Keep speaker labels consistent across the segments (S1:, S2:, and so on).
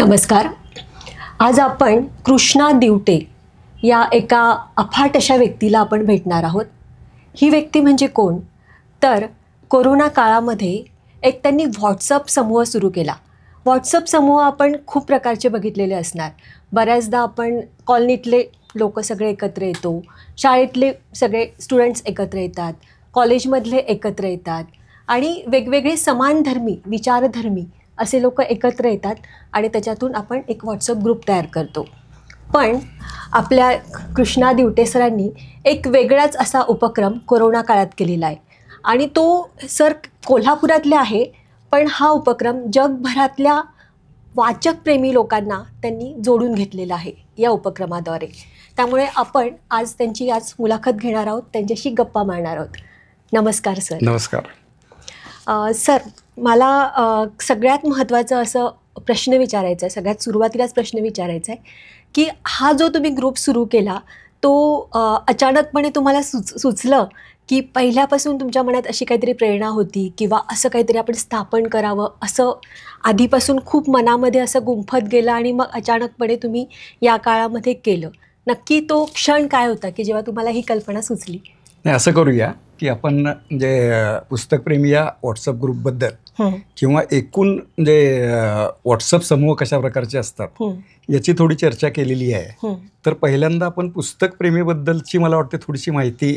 S1: नमस्कार. आज आपण कृष्णा दिवटे या एका अफाट अशा व्यक्तीला आपण भेटणार आहोत. ही व्यक्ती म्हणजे कोण तर कोरोना काळामध्ये एक त्यांनी व्हॉट्सअप समूह सुरू केला. व्हॉट्सअप समूह आपण खूप प्रकारचे बघितलेले असणार. बऱ्याचदा आपण कॉलनीतले लोक सगळे एकत्र येतो, शाळेतले सगळे स्टुडंट्स एकत्र येतात, कॉलेजमधले एकत्र येतात आणि वेगवेगळे समानधर्मी विचारधर्मी असे लोक एकत्र येतात आणि त्याच्यातून आपण एक व्हॉट्सअप ग्रुप तयार करतो. पण आपल्या कृष्णा दिवटे सरांनी एक वेगळाच असा उपक्रम कोरोना काळात केलेला आहे आणि तो सर कोल्हापुरातले आहे, पण हा उपक्रम जगभरातल्या वाचकप्रेमी लोकांना त्यांनी जोडून घेतलेला आहे या उपक्रमाद्वारे. त्यामुळे आपण आज त्यांची मुलाखत घेणार आहोत, त्यांच्याशी गप्पा मारणार आहोत. नमस्कार सर.
S2: नमस्कार.
S1: सर, मला सगळ्यात महत्त्वाचं असं प्रश्न विचारायचा आहे, सगळ्यात सुरुवातीलाच प्रश्न विचारायचा आहे की हा जो तुम्ही ग्रुप सुरू केला तो अचानकपणे तुम्हाला सुचलं की पहिल्यापासून तुमच्या मनात अशी काहीतरी प्रेरणा होती किंवा असं काहीतरी आपण स्थापन करावं असं आधीपासून खूप मनामध्ये असं गुंफत गेलं आणि मग अचानकपणे तुम्ही या काळामध्ये केलं? नक्की तो क्षण काय होता की जेव्हा तुम्हाला ही कल्पना सुचली?
S2: नाही, असं करूया की आपण म्हणजे पुस्तकप्रेमी या व्हॉट्सअप ग्रुपबद्दल किंवा एकूण म्हणजे व्हॉट्सअप समूह कशा प्रकारचे असतात याची थोडी चर्चा केलेली आहे. तर पहिल्यांदा आपण पुस्तकप्रेमीबद्दलची मला वाटते थोडीशी माहिती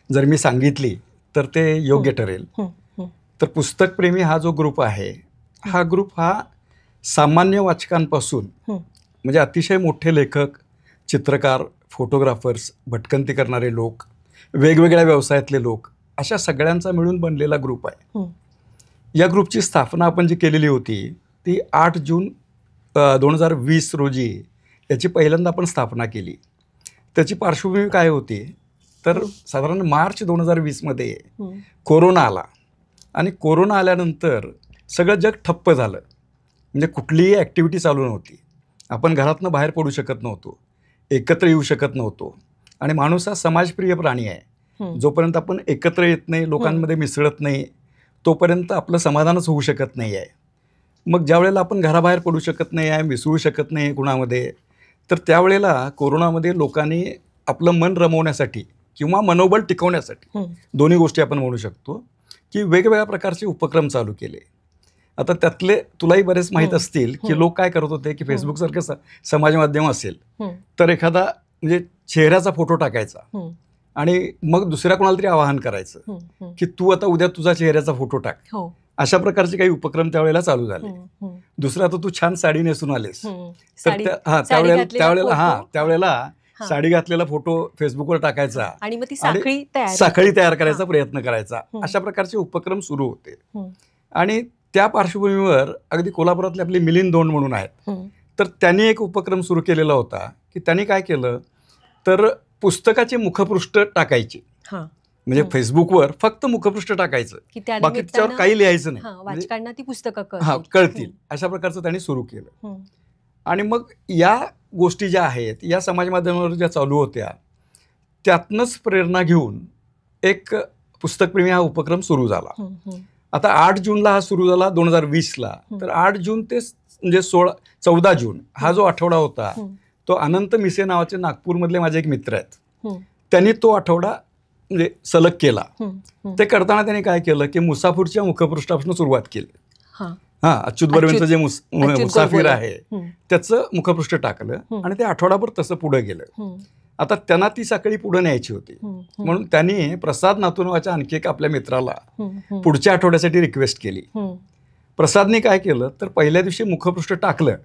S2: जर मी सांगितली तर ते योग्य ठरेल. तर पुस्तकप्रेमी हा जो ग्रुप आहे, हा ग्रुप हा सामान्य वाचकांपासून म्हणजे अतिशय मोठे लेखक, चित्रकार, फोटोग्राफर्स, भटकंती करणारे लोक, वेगवेगळ्या व्यवसायातले लोक, अशा सगळ्यांचा मिळून बनलेला ग्रुप आहे. या ग्रुपची स्थापना आपण जी केलेली होती ती 8 जून 2020 रोजी याची पहिल्यांदा आपण स्थापना केली. त्याची पार्श्वभूमी काय होती तर साधारण मार्च 2020मध्ये कोरोना आला आणि कोरोना आल्यानंतर सगळं जग ठप्प झालं. म्हणजे कुठलीही ॲक्टिव्हिटी चालू नव्हती. आपण घरातनं बाहेर पडू शकत नव्हतो, एकत्र येऊ शकत नव्हतो आणि माणूस हा समाजप्रिय प्राणी आहे. जोपर्यंत आपण एकत्र येत नाही, लोकांमध्ये मिसळत नाही, तोपर्यंत आपलं समाधानच होऊ शकत नाही आहे. मग ज्या वेळेला आपण घराबाहेर पडू शकत नाही आहे, मिसळू शकत नाही कुणामध्ये, तर त्यावेळेला कोरोनामध्ये लोकांनी आपलं मन रमवण्यासाठी किंवा मनोबल टिकवण्यासाठी, दोन्ही गोष्टी आपण म्हणू शकतो, की वेगवेगळ्या प्रकारचे उपक्रम चालू केले. आता त्यातले तुलाही बरेच माहीत असतील की लोक काय करत होते की फेसबुकसारखं समाज माध्यम असेल तर एखादा म्हणजे चेहऱ्याचा फोटो टाकायचा आणि मग दुसऱ्या कोणाला तरी आवाहन करायचं की तू आता उद्या तुझा चेहऱ्याचा फोटो टाक. अशा प्रकारचे काही उपक्रम त्यावेळेला चालू झाले. दुसरा आता तू छान साडी नेसून आलेस तर त्यावेळेला साडी घातलेला फोटो फेसबुकवर टाकायचा
S1: आणि मग ती
S2: साखळी तयार करायचा प्रयत्न करायचा. अशा प्रकारचे उपक्रम सुरू होते. आणि त्या पार्श्वभूमीवर अगदी कोल्हापुरातले आपले मिलिंद दोंड म्हणून आहेत, तर त्यांनी एक उपक्रम सुरू केलेला होता की त्यांनी काय केलं तर पुस्तकाचे मुखपृष्ठ टाकायचे. म्हणजे फेसबुकवर फक्त मुखपृष्ठ टाकायचं, बाकी त्याच्यावर काही लिहायचं नाही,
S1: वाचकांना ती पुस्तकं
S2: कळतील अशा प्रकारचं त्यांनी सुरू केलं. आणि मग या गोष्टी ज्या आहेत या समाज माध्यमावर ज्या चालू होत्या त्यातनंच प्रेरणा घेऊन एक पुस्तकप्रेमी हा उपक्रम सुरू झाला. आता 8 जूनला हा सुरू झाला 2020ला. तर 8 जून ते म्हणजे 14 जून हा जो आठवडा होता तो अनंत मिसे नावाचे नागपूरमधले माझे एक मित्र आहेत, त्यांनी तो आठवडा म्हणजे सलग केला. ते करताना त्यांनी काय केलं की मुसाफिरच्या मुखपृष्ठापासून सुरुवात केली. अच्युत बर्वेंचं जे मुसाफिर आहे त्याचं मुखपृष्ठ टाकलं आणि ते आठवडाभर तसं पुढे गेलं. आता त्यांना ती साखळी पुढे न्यायची होती म्हणून त्यांनी प्रसाद नातूनावाच्या आणखी एक आपल्या मित्राला पुढच्या आठवड्यासाठी रिक्वेस्ट केली. प्रसादने काय केलं तर पहिल्या दिवशी मुखपृष्ठ टाकलं,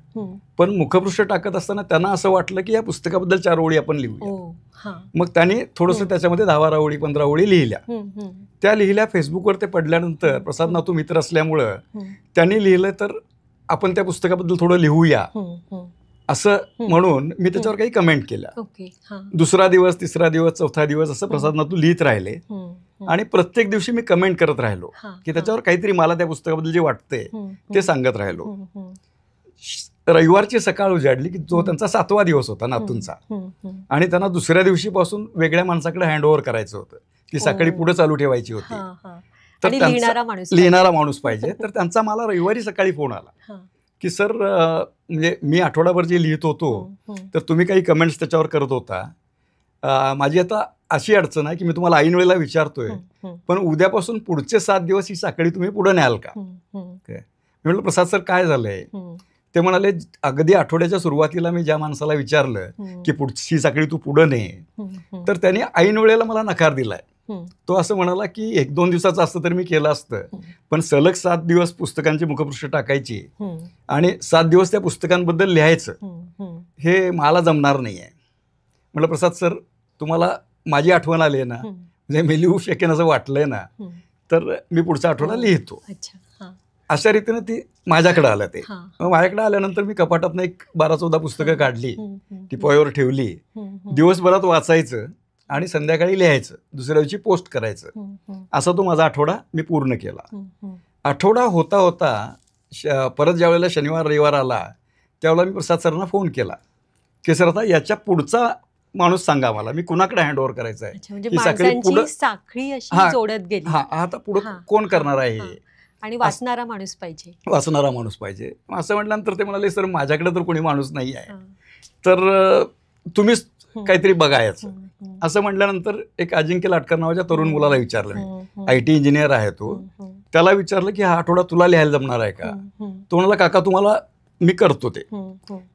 S2: पण मुखपृष्ठ टाकत असताना त्यांना असं वाटलं की या पुस्तकाबद्दल 4 ओळी आपण लिहूया. मग त्यांनी थोडंसं त्याच्यामध्ये 10-12 ओळी 15 ओळी लिहिल्या. त्या लिहिल्या फेसबुकवर. ते पडल्यानंतर प्रसाद नातू मित्र असल्यामुळं त्यांनी लिहिलं तर आपण त्या पुस्तकाबद्दल थोडं लिहूया असं म्हणून मी त्याच्यावर काही कमेंट केल्या. दुसरा दिवस, तिसरा दिवस, चौथा दिवस असं प्रसाद नातू लिहित राहिले आणि प्रत्येक दिवशी मी कमेंट करत राहिलो की त्याच्यावर काहीतरी मला त्या पुस्तकाबद्दल जे वाटतंय ते सांगत राहिलो. रविवारची सकाळ उजाडली की जो त्यांचा 7वा दिवस होता नातूंचा आणि त्यांना दुसऱ्या दिवशीपासून वेगळ्या माणसाकडे हँडओव्हर करायचं होतं. ती साखळी पुढे चालू ठेवायची होती. तर लिहिणारा माणूस पाहिजे. तर त्यांचा मला रविवारी सकाळी फोन आला की सर म्हणजे मी आठवडाभर जे लिहित होतो तर तुम्ही काही कमेंट्स त्याच्यावर करत होता. माझी आता अशी अडचण आहे की मी तुम्हाला ऐन वेळेला विचारतोय, पण उद्यापासून पुढचे 7 दिवस ही साखळी तुम्ही पुढे न्याल का? मी म्हटलं प्रसाद सर काय झालंय? ते म्हणाले अगदी आठवड्याच्या सुरुवातीला मी ज्या माणसाला विचारलं की पुढची साखळी तू पुढे ने, तर त्यांनी ऐन वेळेला मला नकार दिलाय. तो असं म्हणाला की 1-2 दिवसाचं असतं तर मी केलं असतं, पण सलग 7 दिवस पुस्तकांची मुखपृष्ठ टाकायची आणि 7 दिवस त्या पुस्तकांबद्दल लिहायचं हे मला जमणार नाही आहे. म्हटलं प्रसाद सर तुम्हाला माझी आठवण आली आहे ना, म्हणजे मी लिहू शकेन असं वाटलंय ना, तर मी पुढचा आठवडा लिहितो. अशा रीतीने ती माझ्याकडे आलं. ते माझ्याकडे आल्यानंतर मी कपाटातनं एक 12-14 पुस्तकं काढली, ती पोयावर ठेवली, दिवसभरात वाचायचं आणि संध्याकाळी लिहायचं, दुसऱ्या दिवशी पोस्ट करायचं. असा तो माझा आठवडा मी पूर्ण केला. आठवडा होता होता परत ज्या वेळेला शनिवार रविवार आला त्यावेळेला मी प्रसाद सरांना फोन केला की सर आता याच्या पुढचा माणूस सांगा मला, मी कुणाकडे हँडओव्हर करायचं आहे, ही साखळी पुढे
S1: साखळी अशी जोडत गेली.
S2: आता पुढे कोण करणार आहे
S1: आणि वाचणारा माणूस पाहिजे,
S2: वाचणारा माणूस पाहिजे. असं म्हटल्यानंतर ते म्हणाले सर माझ्याकडे तर कोणी माणूस नाही आहे, तर तुम्हीच काहीतरी बघायचं. असं म्हटल्यानंतर एक अजिंक्य लाटकर नावाच्या तरुण मुलाला विचारलं, मी IT इंजिनियर आहे तो, त्याला विचारलं की हा आठवडा तुला लिहायला जमणार आहे का? तो म्हणाला काका तुम्हाला मी करतो ते.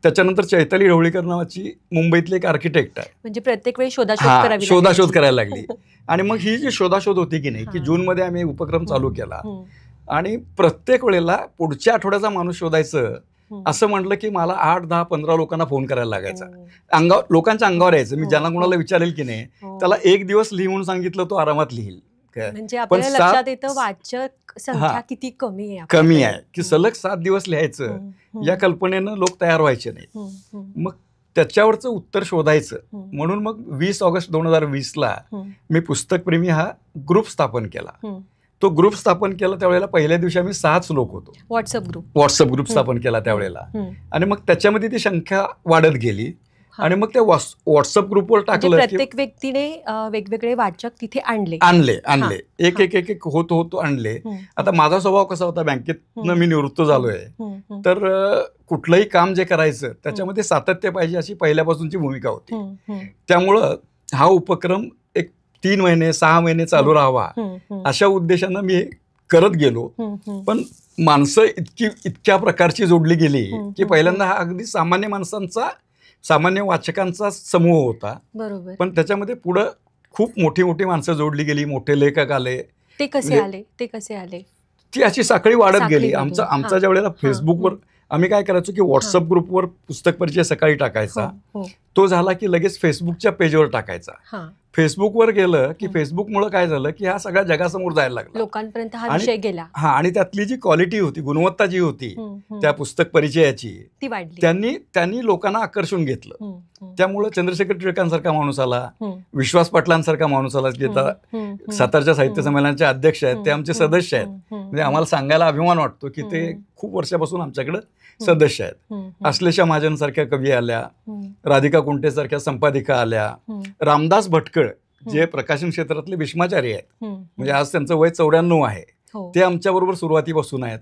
S2: त्याच्यानंतर चैताली ढवळीकर नावाची मुंबईतली एक आर्किटेक्ट आहे,
S1: म्हणजे प्रत्येक वेळी शोधाशोध
S2: करायला लागली. आणि मग ही जी शोधाशोध होती की नाही, की जूनमध्ये आम्ही उपक्रम चालू केला आणि प्रत्येक वेळेला पुढच्या आठवड्याचा माणूस शोधायचं असं म्हटलं की मला 8, 10, 15 लोकांना फोन करायला लागायचा. लोकांच्या अंगावर यायचं. मी ज्यांना कोणाला विचारेल की नाही त्याला एक दिवस लिहून सांगितलं तो आरामात लिहिल.
S1: म्हणजे आपल्याला लक्षात येतं वाचक संख्या किती
S2: कमी आहे की सलग 7 दिवस लिहायचं या कल्पनेनं लोक तयार व्हायचे नाही. मग त्याच्यावरचं उत्तर शोधायचं म्हणून मग 20 ऑगस्ट 2020ला मी पुस्तकप्रेमी हा ग्रुप स्थापन केला. तो ग्रुप स्थापन केला त्यावेळेला पहिल्या दिवशी आम्ही 6च लोक होतो. व्हॉट्सअप ग्रुप स्थापन केला त्यावेळेला. आणि मग त्याच्यामध्ये ती संख्या वाढत गेली आणि मग त्या व्हॉट्सअप ग्रुपवर टाकलं.
S1: प्रत्येक व्यक्तीने वेगवेगळे वाचक तिथे
S2: आणले एक एक एक होतो आणले. आता माझा स्वभाव कसा होता, बँकेतनं मी निवृत्त झालोय, तर कुठलंही काम जे करायचं त्याच्यामध्ये सातत्य पाहिजे अशी पहिल्यापासूनची भूमिका होती. त्यामुळं हा उपक्रम 3 महिने 6 महिने चालू राहावा अशा उद्देशानं मी करत गेलो. पण माणसं इतक्या प्रकारची जोडली गेली की पहिल्यांदा हा अगदी सामान्य वाचकांचा समूह होता.
S1: बरोबर.
S2: पण त्याच्यामध्ये पुढं खूप मोठी माणसं जोडली गेली, मोठे लेखक आले.
S1: ते कसे आले?
S2: ती अशी साखळी वाढत गेली. आमचा ज्या वेळेला फेसबुकवर आम्ही काय करायचो की व्हॉट्सअप ग्रुपवर पुस्तक परिचय सकाळी टाकायचा, तो झाला की लगेच फेसबुकच्या पेजवर टाकायचा. फेसबुकवर गेलं की फेसबुकमुळे काय झालं की हा सगळ्या जगासमोर जायला लागला,
S1: लोकांपर्यंत हा विषय गेला.
S2: आणि त्यातली जी क्वालिटी होती, गुणवत्ता जी होती त्या पुस्तक परिचयाची,
S1: ती वाढली.
S2: त्यांनी लोकांना आकर्षून घेतलं. त्यामुळे चंद्रशेखर टिळकांसारखा माणूस आला, विश्वास पाटलांसारखा माणूस आला, जे सातारच्या साहित्य संमेलनाचे अध्यक्ष आहेत, ते आमचे सदस्य आहेत. म्हणजे आम्हाला सांगायला अभिमान वाटतो की ते खूप वर्षापासून आमच्याकडे सदस्य आहेत. अश्लेषा महाजनसारख्या कवी आल्या, राधिका कुंटेसारख्या संपादिका आल्या, रामदास भटकळ जे प्रकाशन क्षेत्रातले भीष्माचार्य आहेत, म्हणजे आज त्यांचं वय 94 आहे, ते आमच्याबरोबर सुरुवातीपासून आहेत.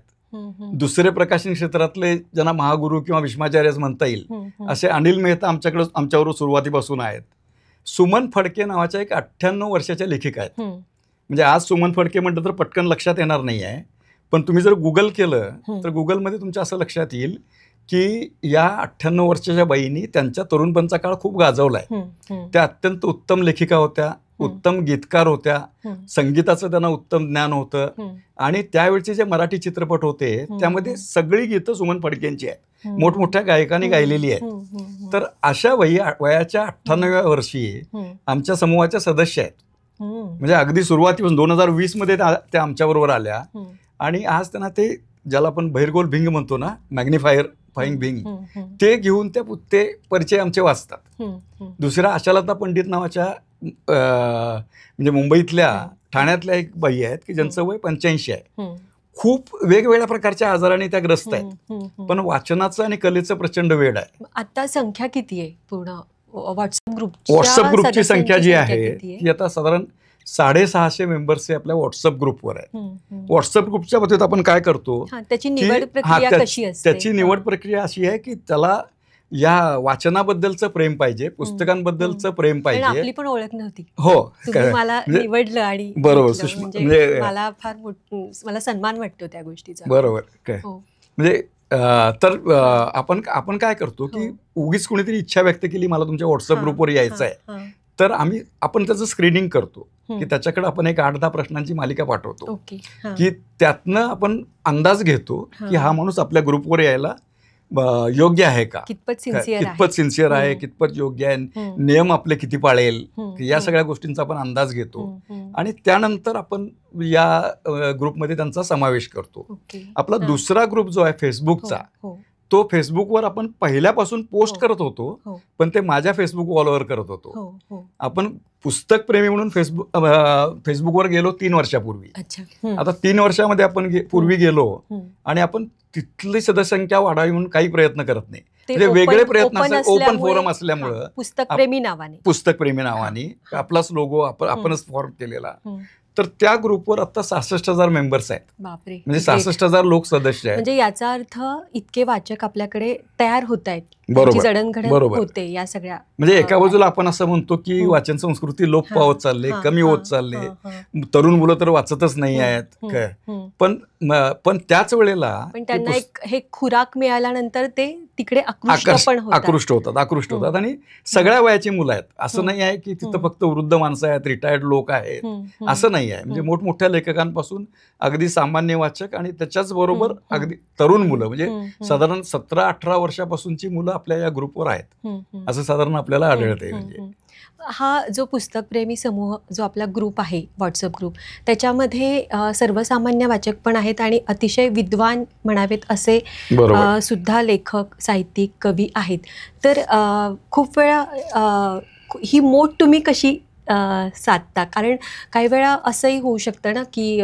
S2: दुसरे प्रकाशन क्षेत्रातले ज्यांना महागुरु किंवा भीष्माचार्यच म्हणता येईल असे अनिल मेहता आमच्याबरोबर सुरुवातीपासून आहेत. सुमन फडके नावाच्या एक 98 वर्षाच्या लेखिका आहेत. म्हणजे आज सुमन फडके म्हटलं तर पटकन लक्षात येणार नाही आहे, पण तुम्ही जर गुगल केलं तर गुगलमध्ये तुमच्या असं लक्षात येईल की या 98 वर्षाच्या बाईंनी त्यांच्या तरुणपणचा काळ खूप गाजवलाय. त्या अत्यंत उत्तम लेखिका होत्या, उत्तम गीतकार होत्या, संगीताचं त्यांना उत्तम ज्ञान होतं. आणि त्यावेळचे जे मराठी चित्रपट होते त्यामध्ये सगळी गीतं सुमन फडकेंची आहेत, मोठमोठ्या गायकांनी गायलेली आहेत. तर अशा वयाच्या 98व्या वर्षी आमच्या समूहाच्या सदस्य आहेत. म्हणजे अगदी सुरुवातीपासून 2020 मध्ये त्या आमच्याबरोबर आल्या. आणि आज त्यांना ते ज्याला आपण बहिरगोल भिंग म्हणतो ना, मॅग्निफाईंग भिंग, ते घेऊन ते परिचय आमचे वाचतात. दुसऱ्या आशालता पंडित नावाच्या म्हणजे मुंबईतल्या ठाण्यातल्या एक बाई आहेत की ज्यांचं वय 85 आहे. खूप वेगवेगळ्या प्रकारच्या आजाराने त्या ग्रस्त आहेत, पण वाचनाचं आणि कलेचं प्रचंड वेड आहे.
S1: आता संख्या किती आहे पूर्ण व्हॉट्सअप
S2: ग्रुपची संख्या जी आहे ती आता साधारण 650 मेंबर्सचे आपल्या व्हॉट्सअप ग्रुपवर आहे. व्हॉट्सअप ग्रुपच्या बाबतीत आपण काय करतो,
S1: त्याची निवड प्रक्रिया कशी असते?
S2: त्याची निवड प्रक्रिया अशी आहे की त्याला या वाचनाबद्दलचं प्रेम पाहिजे, पुस्तकांबद्दलचं प्रेम पाहिजे.
S1: आपली पण ओळख नव्हती.
S2: हो,
S1: मला निवडलं आणि
S2: बरोबर,
S1: म्हणजे मला फार मला सन्मान वाटतो त्या गोष्टीचा.
S2: बरोबर. काय म्हणजे तर आपण काय करतो की उगीच कोणीतरी इच्छा व्यक्त केली मला तुमच्या व्हॉट्सअप ग्रुपवर यायचं आहे, तर आपण त्याचं स्क्रीनिंग करतो की त्याच्याकडे आपण एक 8-10 प्रश्नांची मालिका पाठवतो की त्यातनं आपण अंदाज घेतो की हा माणूस आपल्या ग्रुपवर यायला योग्य आहे का,
S1: कितपत
S2: सिन्सिअर आहे, कितपत योग्य आहे, नियम आपले किती पाळेल, या सगळ्या गोष्टींचा आपण अंदाज घेतो आणि त्यानंतर आपण या ग्रुपमध्ये त्यांचा समावेश करतो. आपला दुसरा ग्रुप जो आहे फेसबुकचा, तो फेसबुकवर आपण पहिल्यापासून पोस्ट करत होतो, पण ते माझ्या फेसबुक वॉलवर करत होतो. आपण पुस्तक प्रेमी म्हणून फेसबुकवर गेलो 3 वर्षापूर्वी. आता 3 वर्षामध्ये आपण पूर्वी गेलो आणि आपण तिथली सदस्यसंख्या वाढावी म्हणून काही प्रयत्न करत नाही. म्हणजे वेगळे प्रयत्न असतात, ओपन फोरम असल्यामुळं पुस्तक प्रेमी नावाने आपलाच लोगो आपणच फॉर्म केलेला. तर त्या ग्रुपवर आता 66,000 मेंबर्स आहेत.
S1: बापरे,
S2: म्हणजे 66,000 लोक सदस्य आहेत.
S1: म्हणजे याचा अर्थ इतके वाचक आपल्याकडे तयार होत आहेत.
S2: बरोबर
S1: होते या सगळ्या.
S2: म्हणजे एका बाजूला आपण असं म्हणतो की वाचन संस्कृती लोप पावत चालले, कमी होत चालले, तरुण मुलं तर वाचतच नाही आहेत. पण त्याच वेळेला
S1: त्यांना हे खुराक मिळाल्यानंतर ते तिकडे आकृष्ट
S2: होतात आणि सगळ्या वयाची मुलं आहेत. असं नाही आहे की तिथं फक्त वृद्ध माणसं आहेत, रिटायर्ड लोक आहेत, असं नाही आहे. म्हणजे मोठमोठ्या लेखकांपासून अगदी सामान्य वाचक आणि त्याच्याच बरोबर अगदी तरुण मुलं, म्हणजे साधारण 17-18 वर्षापासूनची मुलं आपल्या या ग्रुपवर आहेत, असं साधारण आपल्याला आढळते. म्हणजे
S1: हा जो पुस्तकप्रेमी समूह जो आपला ग्रुप आहे, व्हॉट्सअप ग्रुप, त्याच्यामध्ये सर्वसामान्य वाचक पण आहेत आणि अतिशय विद्वान म्हणावेत असे सुद्धा लेखक, साहित्यिक, कवी आहेत. तर खूप वेळा ही मोठ तुम्ही कशी साधता? कारण काही वेळा असंही होऊ शकतं ना की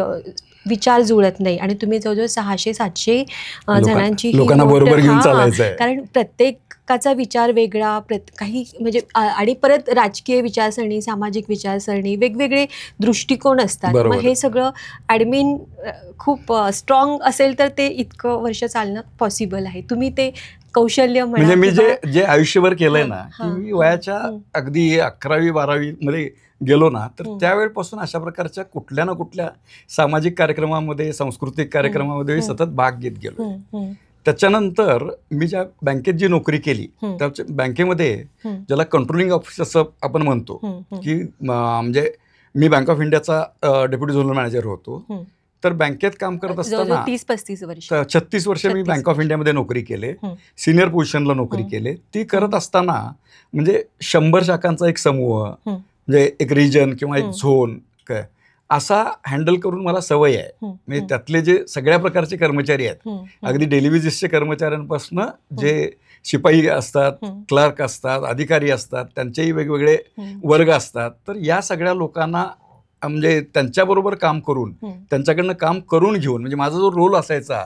S1: विचार जुळत नाही आणि तुम्ही जवळजवळ 600-700 जणांची
S2: लोकांना बरोबर घेऊन चालायचं,
S1: कारण प्रत्येकाचा विचार वेगळा, काही म्हणजे आणि परत राजकीय विचारसरणी, सामाजिक विचारसरणी, वेगवेगळे दृष्टिकोन असतात. मग हे सगळं ॲडमिन खूप स्ट्रॉंग असेल तर ते इतकं वर्ष चालणं पॉसिबल आहे. तुम्ही ते कौशल्य
S2: म्हणजे मी जे आयुष्यभर केलंय ना, की मी वयाच्या अगदी 11वी-12वी मध्ये गेलो ना, तर त्यावेळेपासून अशा प्रकारच्या कुठल्या ना कुठल्या सामाजिक कार्यक्रमामध्ये, सांस्कृतिक कार्यक्रमामध्ये सतत भाग घेत गेलो. त्याच्यानंतर मी ज्या बँकेत जी नोकरी केली, त्या बँकेमध्ये ज्याला कंट्रोलिंग ऑफिस असं आपण म्हणतो, की म्हणजे मी बँक ऑफ इंडियाचा डेप्युटी झोनल मॅनेजर होतो. तर बँकेत काम करत असताना 36 वर्ष मी बँक ऑफ इंडियामध्ये नोकरी केले, सिनियर पोझिशनला नोकरी केले. ती करत असताना म्हणजे 100 शाखांचा एक समूह, म्हणजे एक रिजन किंवा एक झोन असा हँडल करून मला सवय आहे. म्हणजे त्यातले जे सगळ्या प्रकारचे कर्मचारी आहेत, अगदी डेली बेसिसचे कर्मचाऱ्यांपासून जे शिपाई असतात, क्लर्क असतात, अधिकारी असतात, त्यांचेही वेगवेगळे वर्ग असतात. तर या सगळ्या लोकांना म्हणजे त्यांच्याबरोबर काम करून, त्यांच्याकडनं काम करून घेऊन, म्हणजे माझा जो रोल असायचा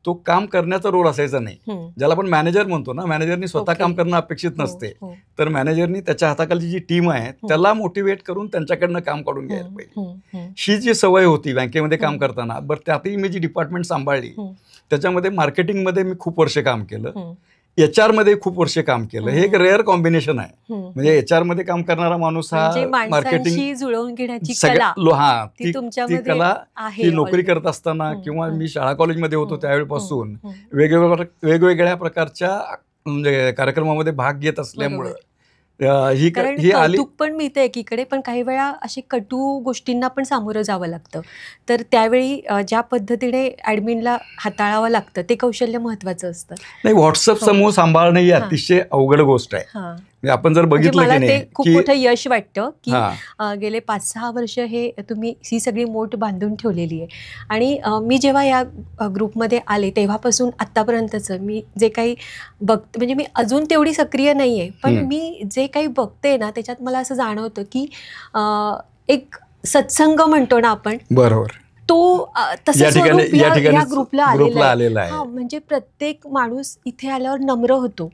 S2: तो काम करण्याचा रोल असायचा नाही. ज्याला आपण मॅनेजर म्हणतो ना, मॅनेजरनी स्वतः काम करणं अपेक्षित नसते. तर मॅनेजरनी त्याच्या हाताखालची जी टीम आहे त्याला मोटिवेट करून त्यांच्याकडनं काम काढून घ्यायला पाहिजे. ही जी सवय होती बँकेमध्ये काम करताना, बरं त्यातही मी जी डिपार्टमेंट सांभाळली त्याच्यामध्ये मार्केटिंगमध्ये मी खूप वर्ष काम केलं, HR मध्ये खूप वर्ष काम केलं. हे एक रेअर कॉम्बिनेशन आहे. म्हणजे HR मध्ये काम करणारा माणूस हा मार्केटिंग
S1: जुळवून घेण्याची
S2: ती कला ही नोकरी करत असताना किंवा मी शाळा कॉलेजमध्ये होतो त्यावेळेपासून वेगवेगळ्या प्रकारच्या म्हणजे कार्यक्रमामध्ये भाग घेत असल्यामुळं
S1: ही आली पण मिळते एकीकडे, पण काही वेळा अशी कटू गोष्टींना पण सामोरं जावं लागतं. तर त्यावेळी ज्या पद्धतीने ॲडमिनला हाताळावं लागतं ते कौशल्य महत्वाचं असतं.
S2: नाही, व्हॉट्सअप समूह सांभाळणं ही अतिशय अवघड गोष्ट आहे. आपण जर बघितलं की नाही,
S1: खूप मोठं यश वाटतं की गेले 5-6 वर्ष हे तुम्ही ही सगळी मोठ बांधून ठेवलेली आहे. आणि मी जेव्हा या ग्रुपमध्ये आले तेव्हापासून आत्तापर्यंतचं मी जे काही बघते, म्हणजे मी अजून तेवढी सक्रिय नाही आहे, पण मी जे काही बघते ना त्याच्यात मला असं जाणवतं की एक सत्संग म्हणतो ना आपण,
S2: बरोबर,
S1: तो तसं या ग्रुपला आलेला आहे.
S2: आहे.
S1: म्हणजे प्रत्येक माणूस इथे आल्यावर नम्र होतो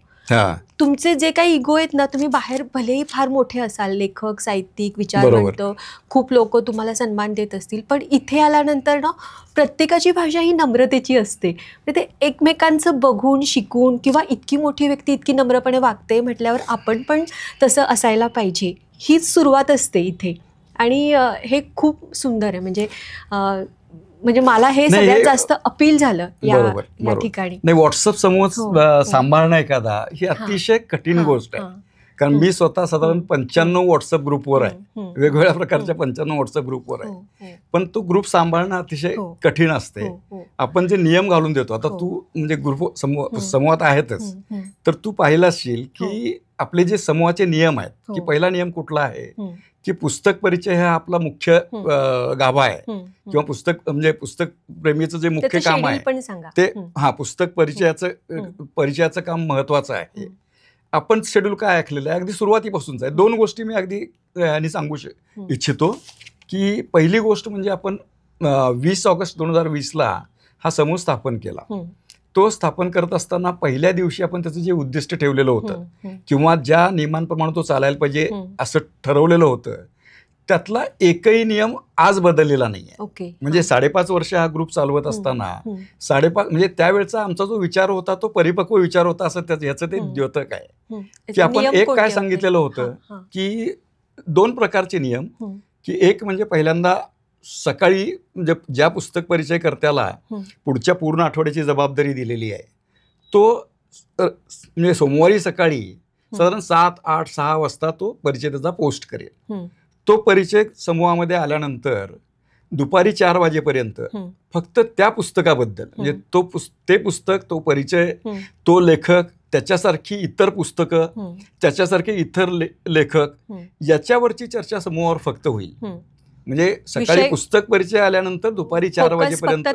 S1: तुमचे जे काही इगो आहेत ना, तुम्ही बाहेर भलेही फार मोठे असाल, लेखक, साहित्यिक, विचारवंत, खूप लोक तुम्हाला सन्मान देत असतील, पण इथे आल्यानंतर ना प्रत्येकाची भाषा ही नम्रतेची असते. ते एकमेकांचं बघून शिकून, किंवा इतकी मोठी व्यक्ती इतकी नम्रपणे वागते म्हटल्यावर आपण पण तसं असायला पाहिजे, हीच सुरुवात असते इथे. आणि हे खूप सुंदर आहे. म्हणजे मला हे सगळ्यात जास्त अपील झालं या ठिकाणी.
S2: नाही, व्हॉट्सअप समूह सांभाळणं एखादा ही अतिशय कठीण गोष्ट आहे. कारण मी स्वतः साधारण 95 व्हॉट्सअप ग्रुपवर आहे, वेगवेगळ्या प्रकारच्या 95 व्हॉट्सअप ग्रुपवर आहे. पण तो ग्रुप सांभाळणं अतिशय कठीण असते. आपण जे नियम घालून देतो, आता तू म्हणजे ग्रुप समूहात आहेतच, तर तू पाहिलं असशील की आपले जे समूहाचे नियम आहेत, की पहिला नियम कुठला आहे की पुस्तक परिचय हा आपला मुख्य गाभा आहे, किंवा पुस्तक प्रेमीचं जे मुख्य काम आहे ते पुस्तक परिचयाचं काम महत्वाचं आहे. आपण शेड्यूल काय ऐकलेलं आहे अगदी सुरुवातीपासूनच आहे. 2 गोष्टी मी अगदी सांगू इच्छितो. की पहिली गोष्ट म्हणजे आपण 20 ऑगस्ट 2020ला हा समूह स्थापन केला. तो स्थापन करत असताना पहिल्या दिवशी आपण त्याचं जे उद्दिष्ट ठेवलेलं होतं, किंवा ज्या नियमांप्रमाणे तो चालायला पाहिजे असं ठरवलेलं होतं, त्यातला एकही नियम आज बदललेला नाहीये. म्हणजे 5.5 वर्ष हा ग्रुप चालवत असताना 5.5 म्हणजे त्यावेळेचा आमचा जो विचार होता तो परिपक्व विचार होता असं याचं ते द्योतक आहे. की आपण एक काय सांगितलेलं होतं की 2 प्रकारचे नियम, की एक म्हणजे पहिल्यांदा सकाळी ज्या पुस्तक परिचयकर्त्याला पुढच्या पूर्ण आठवड्याची जबाबदारी दिलेली आहे, तो म्हणजे सोमवारी सकाळी साधारण 7, 8, 6 वाजता तो परिचय त्याचा पोस्ट करेल. तो परिचय समूहामध्ये आल्यानंतर दुपारी 4 वाजेपर्यंत फक्त त्या पुस्तकाबद्दल, म्हणजे ते पुस्तक, तो परिचय, तो लेखक, त्याच्यासारखी इतर पुस्तकं, त्याच्यासारखे इतर लेखक, याच्यावरची चर्चा समूहावर फक्त होईल. म्हणजे सकाळी पुस्तक परिचय आल्यानंतर दुपारी 4 वाजेपर्यंत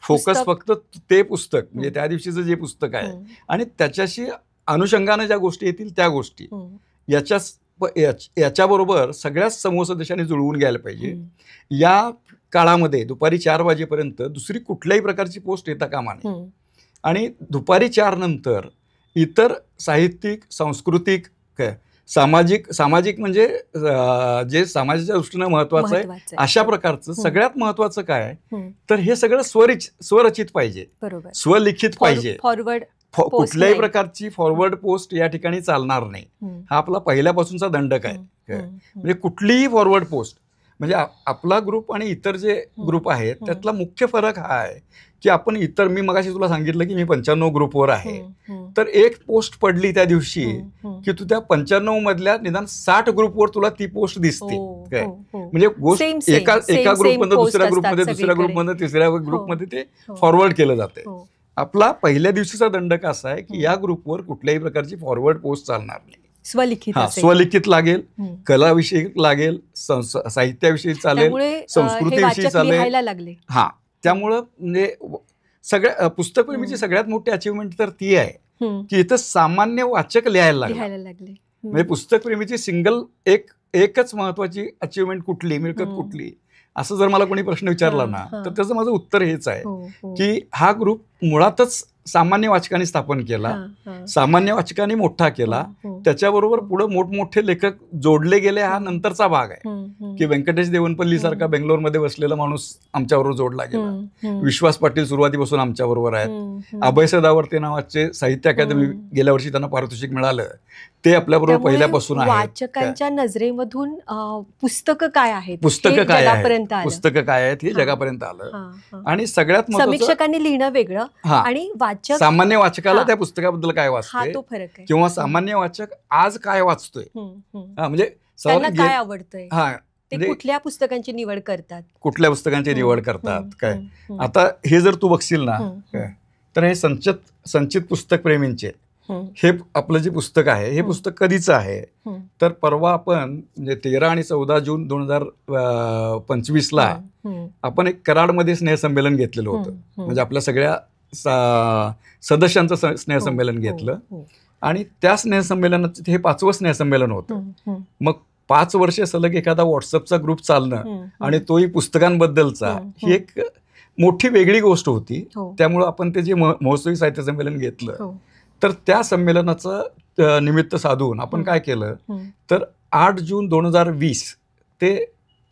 S2: फोकस फक्त ते पुस्तक, म्हणजे त्या दिवशीचं जे पुस्तक आहे आणि त्याच्याशी अनुषंगानं ज्या गोष्टी येतील त्या गोष्टी, याच्याबरोबर सगळ्याच समूह सदस्यांनी जुळवून घ्यायला पाहिजे. या काळामध्ये दुपारी 4 वाजेपर्यंत दुसरी कुठल्याही प्रकारची पोस्ट येता कामा नये. आणि दुपारी 4 नंतर इतर साहित्यिक, सांस्कृतिक, सामाजिक म्हणजे जे समाजाच्या दृष्टीनं महत्वाचं आहे अशा प्रकारचं सगळ्यात महत्वाचं काय तर हे सगळं स्वरचित पाहिजे, स्वलिखित पाहिजे. कुठल्याही प्रकारची फॉरवर्ड पोस्ट या ठिकाणी चालणार नाही. हा आपला पहिल्यापासूनचा दंडक आहे. म्हणजे कुठलीही फॉरवर्ड पोस्ट, म्हणजे आपला ग्रुप आणि इतर जे ग्रुप आहेत त्यातला मुख्य फरक हा आहे की आपण इतर, मी मगाशी तुला सांगितलं की मी 95 ग्रुपवर आहे, तर एक पोस्ट पडली त्या दिवशी की तू त्या 95 मधल्या निदान 60 ग्रुपवर तुला ती पोस्ट दिसते. काय म्हणजे गोष्ट एका ग्रुपमध्ये दुसऱ्या ग्रुपमध्ये, दुसऱ्या ग्रुपमध्ये, तिसऱ्या ग्रुपमध्ये ते फॉरवर्ड केलं जाते. आपला पहिल्या दिवशीचा दंडक असा आहे की या ग्रुपवर कुठल्याही प्रकारची फॉरवर्ड पोस्ट चालणार नाही. स्वलिखित लागेल, कलाविषयी लागेल, साहित्याविषयी चालेल, संस्कृतीविषयी चालेल. त्यामुळं म्हणजे सगळ्या पुस्तकप्रेमीची सगळ्यात मोठी अचिव्हमेंट तर ती आहे की इथं सामान्य वाचक लिहायला लागले. म्हणजे पुस्तकप्रेमीची एकच महत्वाची अचिव्हमेंट कुठली, मिळकत कुठली, असं जर मला कोणी प्रश्न विचारला ना तर त्याचं माझं उत्तर हेच आहे की हा ग्रुप मुळातच सामान्य वाचकांनी स्थापन केला, सामान्य वाचकांनी मोठा केला, त्याच्याबरोबर पुढे मोठमोठे लेखक जोडले गेले, हा नंतरचा भाग आहे. की व्यंकटेश देवनपल्ली सारखा बेंगलोरमध्ये बसलेला माणूस आमच्याबरोबर जोडला गेला, विश्वास पाटील सुरुवातीपासून आमच्याबरोबर आहेत, अभय सदावर्ते नावाचे साहित्य अकादमी गेल्या वर्षी त्यांना पारितोषिक मिळालं, ते आपल्याबरोबर पहिल्यापासून आहे.
S1: वाचकांच्या नजरेमधून पुस्तकं काय आहेत,
S2: पुस्तकं काय आहेत हे जगापर्यंत आलं. आणि सगळ्यात
S1: समीक्षकांनी लिहिणं वेगळं आणि
S2: सामान्य वाचकाला त्या पुस्तकाबद्दल काय वाचतोय किंवा सामान्य वाचक आज काय वाचतोय, म्हणजे
S1: काय आवडतंय, ते कुठल्या पुस्तकांची निवड करतात,
S2: काय. आता हे जर तू बघशील ना तर हे संचित पुस्तक प्रेमींचे हे आपलं जे पुस्तक आहे हे पुस्तक कधीचं आहे तर परवा आपण म्हणजे 13 आणि 14 जून 2025ला आपण एक कराडमध्ये स्नेहसंमेलन घेतलेलं होतं. म्हणजे आपल्या सगळ्या सदस्यांचं स्नेहसंमेलन घेतलं आणि त्या स्नेहसंमेलनाचं हे 5वं स्नेहसंमेलन होतं. मग 5 वर्ष सलग एखादा व्हॉट्सअपचा ग्रुप चालणं आणि तोही पुस्तकांबद्दलचा ही एक मोठी वेगळी गोष्ट होती. त्यामुळं आपण ते जे महोत्सवी साहित्य संमेलन घेतलं तर त्या संमेलनाचं निमित्त साधून आपण काय केलं तर 8 जून 2020 ते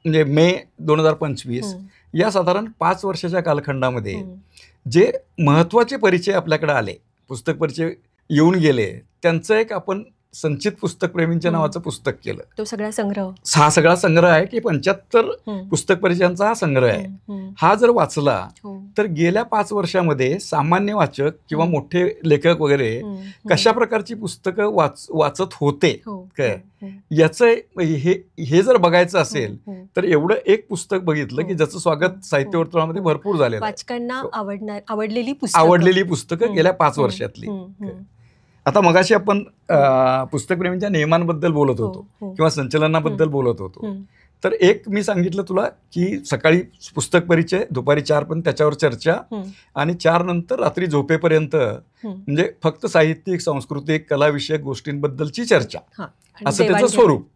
S2: म्हणजे मे 2025 या साधारण 5 वर्षाच्या कालखंडामध्ये जे महत्त्वाचे परिचय आपल्याकडे आले, पुस्तक परिचय येऊन गेले, त्यांचं एक आपण संचित पुस्तकप्रेमींच्या नावाचं पुस्तक केलं.
S1: तो सगळा संग्रह,
S2: हा सगळा संग्रह आहे की 75 पुस्तक परिचयांचा हा संग्रह आहे. हा जर वाचला तर गेल्या 5 वर्षामध्ये सामान्य वाचक किंवा मोठे लेखक वगैरे कशा प्रकारची पुस्तकं वाचत होते काय याचं हे जर बघायचं असेल तर एवढं एक पुस्तक बघितलं की ज्याचं स्वागत साहित्य वर्तुळामध्ये भरपूर झालेलं,
S1: वाचकांना आवडलेली पुस्तकं
S2: गेल्या 5 वर्षातली. आता मगाशी आपण पुस्तकप्रेमींच्या नियमांबद्दल बोलत होतो किंवा संचलनाबद्दल बोलत होतो. तर एक मी सांगितलं तुला की सकाळी पुस्तक परिचय, दुपारी 4 पण त्याच्यावर चर्चा, आणि 4 नंतर रात्री झोपेपर्यंत म्हणजे फक्त साहित्यिक, सांस्कृतिक, कलाविषयक गोष्टींबद्दलची चर्चा, असं त्याचं स्वरूप.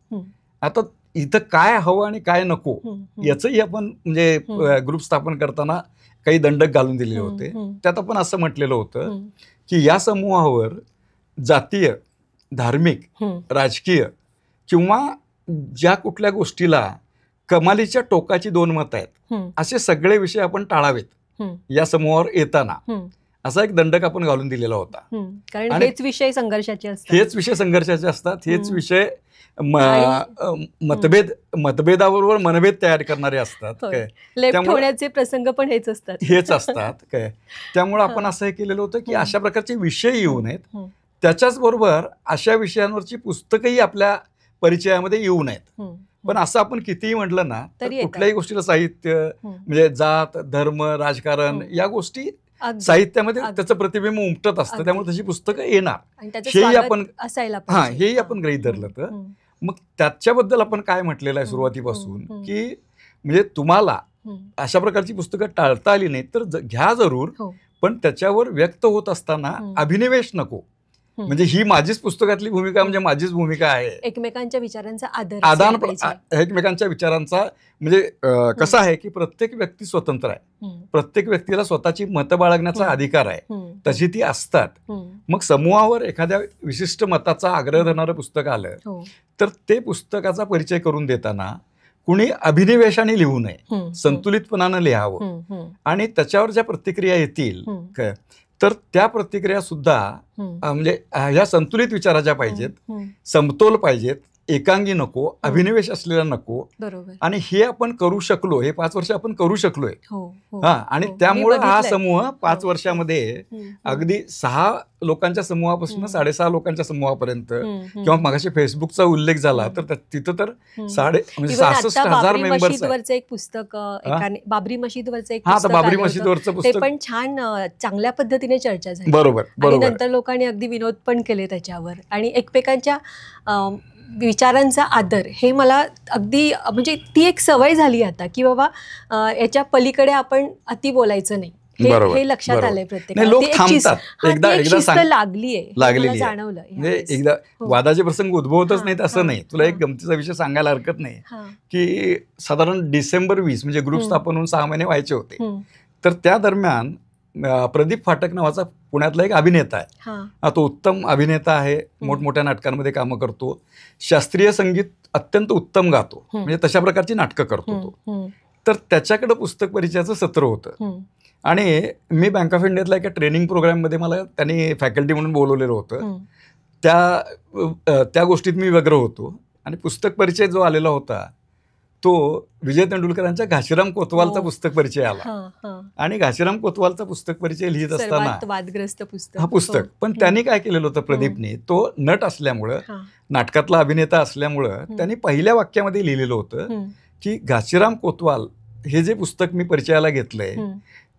S2: आता इथं काय हवं आणि काय नको याचंही आपण म्हणजे ग्रुप स्थापन करताना काही दंडक घालून दिलेले होते. त्यात आपण असं म्हटलेलं होतं की या समूहावर जातीय, धार्मिक, राजकीय किंवा ज्या कुठल्या गोष्टीला कमालीच्या टोकाची 2 मतं आहेत असे सगळे विषय आपण टाळावेत या समूहावर येताना, असा एक दंडक आपण घालून दिलेला होता.
S1: कारण हेच विषय संघर्षाचे असतात,
S2: हेच विषय मतभेदाबरोबर मनभेद तयार करणारे असतात.
S1: होण्याचे प्रसंग पण हेच असतात
S2: काय. त्यामुळे आपण असं हे केलेलं होतं की अशा प्रकारचे विषय येऊ नयेत, त्याच्याच बरोबर अशा विषयांवरची पुस्तकही आपल्या परिचयामध्ये येऊ नयेत. पण असं आपण कितीही म्हटलं ना तर कुठल्याही गोष्टीला साहित्य म्हणजे जात, धर्म, राजकारण या गोष्टी साहित्यामध्ये त्याचं प्रतिबिंब उमटत असतं, त्यामुळे तशी पुस्तकं येणार, हेही आपण गृहीत धरलं. तर मग त्याच्याबद्दल आपण काय म्हटलेलं आहे सुरुवातीपासून की म्हणजे तुम्हाला अशा प्रकारची पुस्तकं टाळता आली नाही तर घ्या जरूर, पण त्याच्यावर व्यक्त होत असताना अभिनिवेश नको. म्हणजे ही माझीच पुस्तकातली भूमिका म्हणजे माझीच भूमिका आहे.
S1: एकमेकांच्या विचारांचा
S2: एकमेकांच्या विचारांचा म्हणजे कसं आहे की प्रत्येक व्यक्ती स्वतंत्र आहे, प्रत्येक व्यक्तीला स्वतःची मतं बाळगण्याचा अधिकार आहे, तशी ती असतात. मग समूहावर एखाद्या विशिष्ट मताचा आग्रह धरणारं पुस्तक आलं तर ते पुस्तकाचा परिचय करून देताना कुणी अभिनिवेशाने लिहू नये, संतुलितपणानं लिहावं. आणि त्याच्यावर ज्या प्रतिक्रिया येतील तर त्या प्रतिक्रिया सुद्धा म्हणजे ह्या संतुलित विचाराच्या पाहिजेत, समतोल पाहिजेत, एकांगी नको, अभिनिवेश असलेला नको. आणि हे आपण करू शकलो, हे 5 वर्ष आपण करू शकलोय. आणि त्यामुळे हा समूह 5 वर्षामध्ये अगदी 6 लोकांच्या समूहापासून 6.5 लोकांच्या समूहापर्यंत, किंवा मगाशी फेसबुकचा उल्लेख झाला तर तिथं तर 66,000 मेंबर्स.
S1: एक पुस्तक बाबरी मशीदवरचं एक
S2: बाबरी मशीदवरचं पुस्तक
S1: पण छान चांगल्या पद्धतीने चर्चा झाली.
S2: बरोबर.
S1: नंतर लोकांनी अगदी विनोद पण केले त्याच्यावर, आणि एकमेकांच्या विचारांचा आदर, हे मला अगदी म्हणजे ती एक सवय झाली आता की बाबा याच्या पलीकडे आपण अति बोलायचं नाही, हे लक्षात आलंय प्रत्येकाला. लागली जाणवलं.
S2: एकदा वादाचे प्रसंग उद्भवतच नाहीत असं नाही. तुला एक गमतीचा विषय सांगायला हरकत नाही की साधारण डिसेंबर 20 म्हणजे ग्रुप स्थापन होऊन 6 महिने व्हायचे होते. तर त्या दरम्यान प्रदीप फाटक नावाचा पुण्यातला एक अभिनेता आहे. तो उत्तम अभिनेता आहे, मोठमोठ्या नाटकांमध्ये कामं करतो, शास्त्रीय संगीत अत्यंत उत्तम गातो, म्हणजे तशा प्रकारची नाटकं करतो तो. तर त्याच्याकडे पुस्तक परिचयाचं सत्र होतं, आणि मी बँक ऑफ इंडियातल्या एका ट्रेनिंग प्रोग्राममध्ये मला त्यांनी फॅकल्टी म्हणून बोलवलेलं होतं. त्या गोष्टीत मी व्यग्र होतो, आणि पुस्तक परिचय जो आलेला होता तो विजय तेंडुलकरांच्या घाशीराम कोतवालचा पुस्तक परिचय आला. आणि घाशीराम कोतवालचा पुस्तक परिचय लिहित असताना
S1: वादग्रस्त
S2: पुस्तक पण त्यांनी काय केलेलं होतं, प्रदीपने, तो नट असल्यामुळं, नाटकातला अभिनेता असल्यामुळं त्यांनी पहिल्या वाक्यामध्ये लिहिलेलं होतं की घाशीराम कोतवाल हे जे पुस्तक मी परिचयाला घेतलंय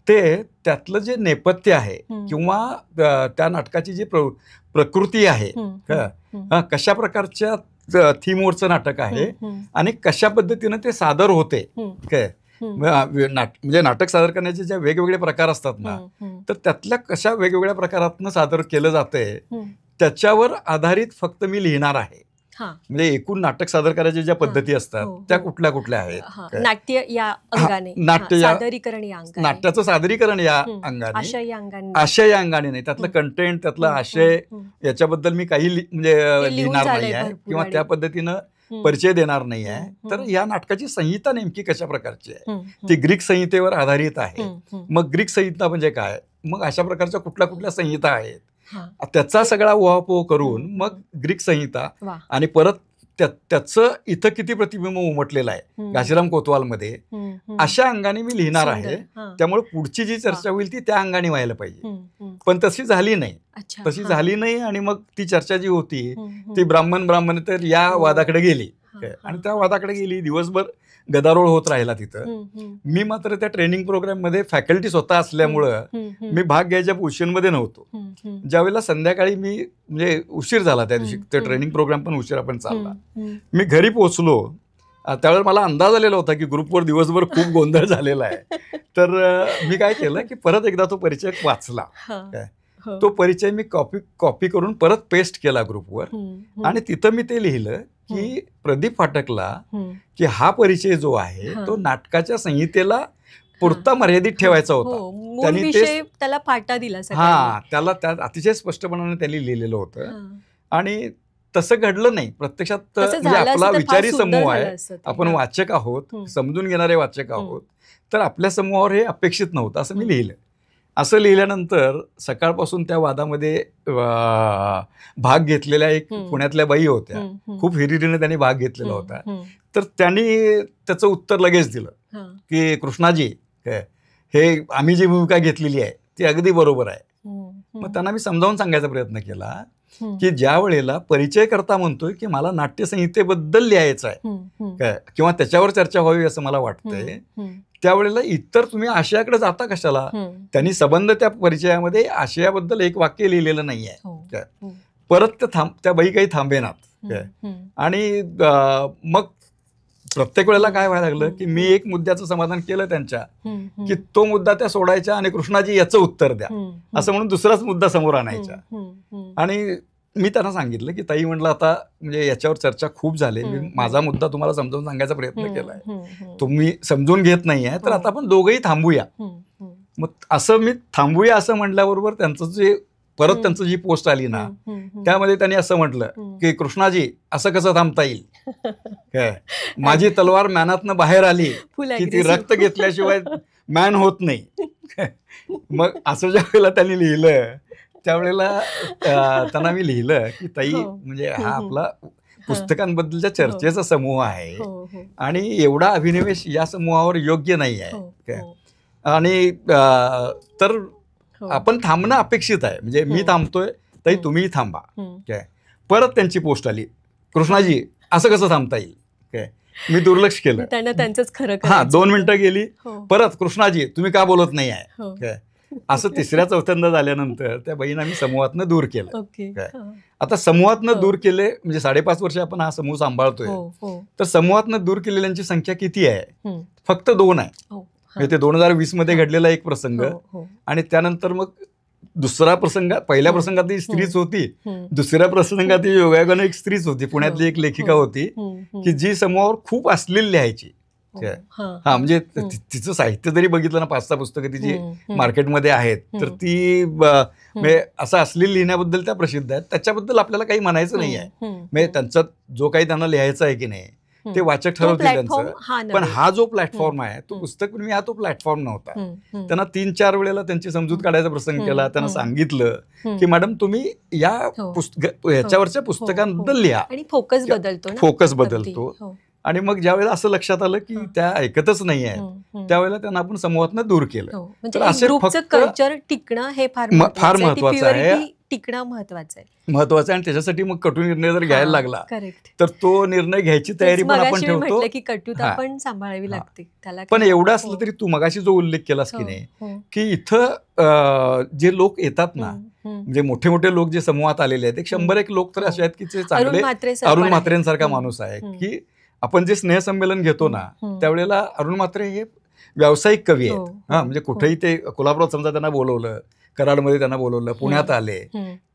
S2: ते त्यातलं जे नेपथ्य आहे किंवा त्या नाटकाची जी प्रकृती आहे, कशा प्रकारच्या थीमवरचं नाटक आहे आणि कशा पद्धतीनं ते सादर होते काय, म्हणजे नाटक सादर करण्याचे ज्या वेगवेगळे प्रकार असतात ना, तर त्यातल्या कशा वेगवेगळ्या प्रकारातनं सादर केलं जातंय त्याच्यावर आधारित फक्त मी लिहिणार आहे. म्हणजे एकूण नाटक सादर करायच्या ज्या पद्धती असतात त्या कुठल्या कुठल्या आहेत.
S1: नाट्य या अंगाने, सादरीकरण या अंगाने,
S2: नाट्याचं सादरीकरण या अंगाने, आशय या अंगाने नाही. त्यातलं कंटेंट, त्यातलं आशय याच्याबद्दल मी काही म्हणजे लिहिणार नाही आहे किंवा त्या पद्धतीनं परिचय देणार नाही आहे. तर या नाटकाची संहिता नेमकी कशा प्रकारची आहे, ती ग्रीक संहितेवर आधारित आहे. मग ग्रीक संहिता म्हणजे काय, मग अशा प्रकारच्या कुठल्या कुठल्या संहिता आहेत, त्याचा सगळा उहापोह करून मग ग्रीक संहिता आणि परत त्याचं इथं किती प्रतिबिंब उमटलेलं आहे घाशीराम कोतवालमध्ये, अशा अंगाने मी लिहिणार आहे. त्यामुळे पुढची जी चर्चा होईल ती त्या अंगाने व्हायला पाहिजे. पण तशी झाली नाही आणि मग ती चर्चा जी होती ती ब्राह्मण तर या वादाकडे गेली आणि त्या वादाकडे गेली. दिवसभर गदारोळ होत राहिला तिथं. मी मात्र त्या ट्रेनिंग प्रोग्राम मध्ये फॅकल्टी स्वतः असल्यामुळं मी भाग घ्यायच्या पोझिशनमध्ये नव्हतो. ज्यावेळेला संध्याकाळी मी म्हणजे उशीर झाला त्या दिवशी, ते ट्रेनिंग प्रोग्राम पण उशिरा पण चालला. मी घरी पोहोचलो त्यावेळेला मला अंदाज आलेला होता की ग्रुपवर दिवसभर खूप गोंधळ झालेला आहे. तर मी काय केलं की परत एकदा तो परिचय वाचला. तो परिचय मी कॉपी करून परत पेस्ट केला ग्रुपवर आणि तिथं मी ते लिहिलं की प्रदीप फाटकला की हा परिचय जो आहे तो नाटकाच्या संहितेला पुरता मर्यादित ठेवायचा होता.
S1: त्यांनी त्याला फाटा दिला.
S2: त्याला अतिशय स्पष्टपणाने त्यांनी लिहिलेलं होतं आणि तसं घडलं नाही प्रत्यक्षात. म्हणजे आपला विचारी समूह आहे, आपण वाचक आहोत, समजून घेणारे वाचक आहोत, तर आपल्या समूहावर हे अपेक्षित नव्हतं असं मी लिहिलं. असं लिहिल्यानंतर सकाळपासून त्या वादामध्ये भाग घेतलेल्या एक पुण्यातल्या बाई होत्या, खूप हिरिरीने त्यांनी भाग घेतलेला होता. तर त्यांनी त्याचं उत्तर लगेच दिलं की कृष्णाजी, हे आम्ही जी भूमिका घेतलेली आहे ती अगदी बरोबर आहे. मग त्यांना मी समजावून सांगायचा प्रयत्न केला की ज्या वेळेला परिचय करता म्हणतोय की मला नाट्यसंहितेबद्दल लिहायचं आहे किंवा त्याच्यावर चर्चा व्हावी असं मला वाटतंय, त्यावेळेला इतर तुम्ही आशयाकडे जाता कशाला. त्यांनी संबंध त्या परिचयामध्ये आशयाबद्दल एक वाक्य लिहिलेलं नाही आहे. परत त्या बाई काही थांबेनात आणि मग प्रत्येक वेळेला काय व्हायला लागलं की मी एक मुद्द्याचं समाधान केलं त्यांच्या की तो मुद्दा त्या सोडायच्या आणि कृष्णाजी याचं उत्तर द्या असं म्हणून दुसराच मुद्दा समोर आणायचा. आणि मी त्यांना सांगितलं की ताई, म्हटलं आता म्हणजे याच्यावर चर्चा खूप झाली, मी माझा मुद्दा तुम्हाला समजावून सांगायचा प्रयत्न केलाय, तुम्ही समजून घेत नाहीये, तर आता आपण दोघंही थांबूया. मग असं मी थांबूया असं म्हटल्याबरोबर त्यांचं जी पोस्ट आली ना त्यामध्ये त्यांनी असं म्हटलं की कृष्णाजी असं कसं थांबता येईल, माझी तलवार मॅनातनं बाहेर आली की ती रक्त घेतल्याशिवाय मॅन होत नाही. मग असं ज्या वेळेला त्यांनी लिहिलं त्यावेळेला त्यांना मी लिहिलं की ताई, म्हणजे हा आपला पुस्तकांबद्दलच्या चर्चेचा समूह आहे आणि एवढा अभिनिवेश या समूहावर योग्य नाही आहे आणि तर आपण थांबणं अपेक्षित आहे. म्हणजे मी थांबतोय, ताई तुम्ही थांबा. परत त्यांची पोस्ट आली, कृष्णाजी असं कसं थांबता येईल. मी दुर्लक्ष केलं.
S1: त्यांचंच खरं.
S2: 2 मिनिटं गेली, परत कृष्णाजी तुम्ही का बोलत नाही आहे. असं तिसऱ्या चौथ्यांदा झाल्यानंतर त्या बाईंना मी समूहातनं दूर केलं. आता समूहातनं दूर केले म्हणजे 5.5 वर्ष आपण हा समूह सांभाळतोय, तर समूहातनं दूर केलेल्यांची संख्या किती आहे, फक्त 2 आहे. ते 2020 मध्ये घडलेला एक प्रसंग आणि त्यानंतर मग दुसरा प्रसंग, पहिल्या प्रसंगात ती स्त्रीच होती, दुसऱ्या प्रसंगात योगायोगाने एक स्त्रीच होती, पुण्यातली एक लेखिका होती की जी समूहावर खूप अश्लील लिहायची. म्हणजे तिचं साहित्य जरी बघितलं ना, 5-6 पुस्तकं तिची मार्केटमध्ये आहेत, तर ती म्हणजे असं अश्लील लिहिण्याबद्दल त्या प्रसिद्ध आहेत. त्याच्याबद्दल आपल्याला काही म्हणायचं नाही आहे. म्हणजे त्यांचा जो काही त्यांना लिहायचा आहे की नाही ते वाचक ठरवतील त्यांचं. पण हा जो प्लॅटफॉर्म आहे तो पुस्तक प्रेमी हा तो प्लॅटफॉर्म नव्हता. त्यांना 3-4 वेळेला त्यांची समजूत काढायचा प्रसंग केला. त्यांना सांगितलं की मॅडम तुम्ही याच्यावरच्या पुस्तकांबद्दल लिहा, फोकस बदलतो. आणि मग ज्या वेळेला असं लक्षात आलं की त्या ऐकतच नाही आहे त्यावेळेला त्यांना आपण समूहातनं दूर केलं.
S1: तर असे कल्चर टिकणं हे फार महत्वाचं आहे, टिकणं महत्वाचं
S2: आहे. आणि त्याच्यासाठी मग कटू निर्णय जर घ्यायला लागला तर तो निर्णय घ्यायची तयारी पण आपण ठेवतो
S1: की कटुता पण सांभाळावी लागते त्याला.
S2: पण एवढं असलं तरी तू मगाशी जो उल्लेख केलास की नाही की इथं जे लोक येतात ना, म्हणजे मोठे मोठे लोक जे समूहात आलेले आहेत, 100-1 लोक तर असे आहेत की जे चांगले, अरुण म्हात्रेंसारखा माणूस आहे की आपण जे स्नेहसंमेलन घेतो ना त्यावेळेला अरुण म्हात्रे हे व्यावसायिक कवी आहेत. म्हणजे कुठेही ते कोल्हापुरात समजा त्यांना बोलवलं कराडमध्ये त्यांना बोलवलं, पुण्यात आले,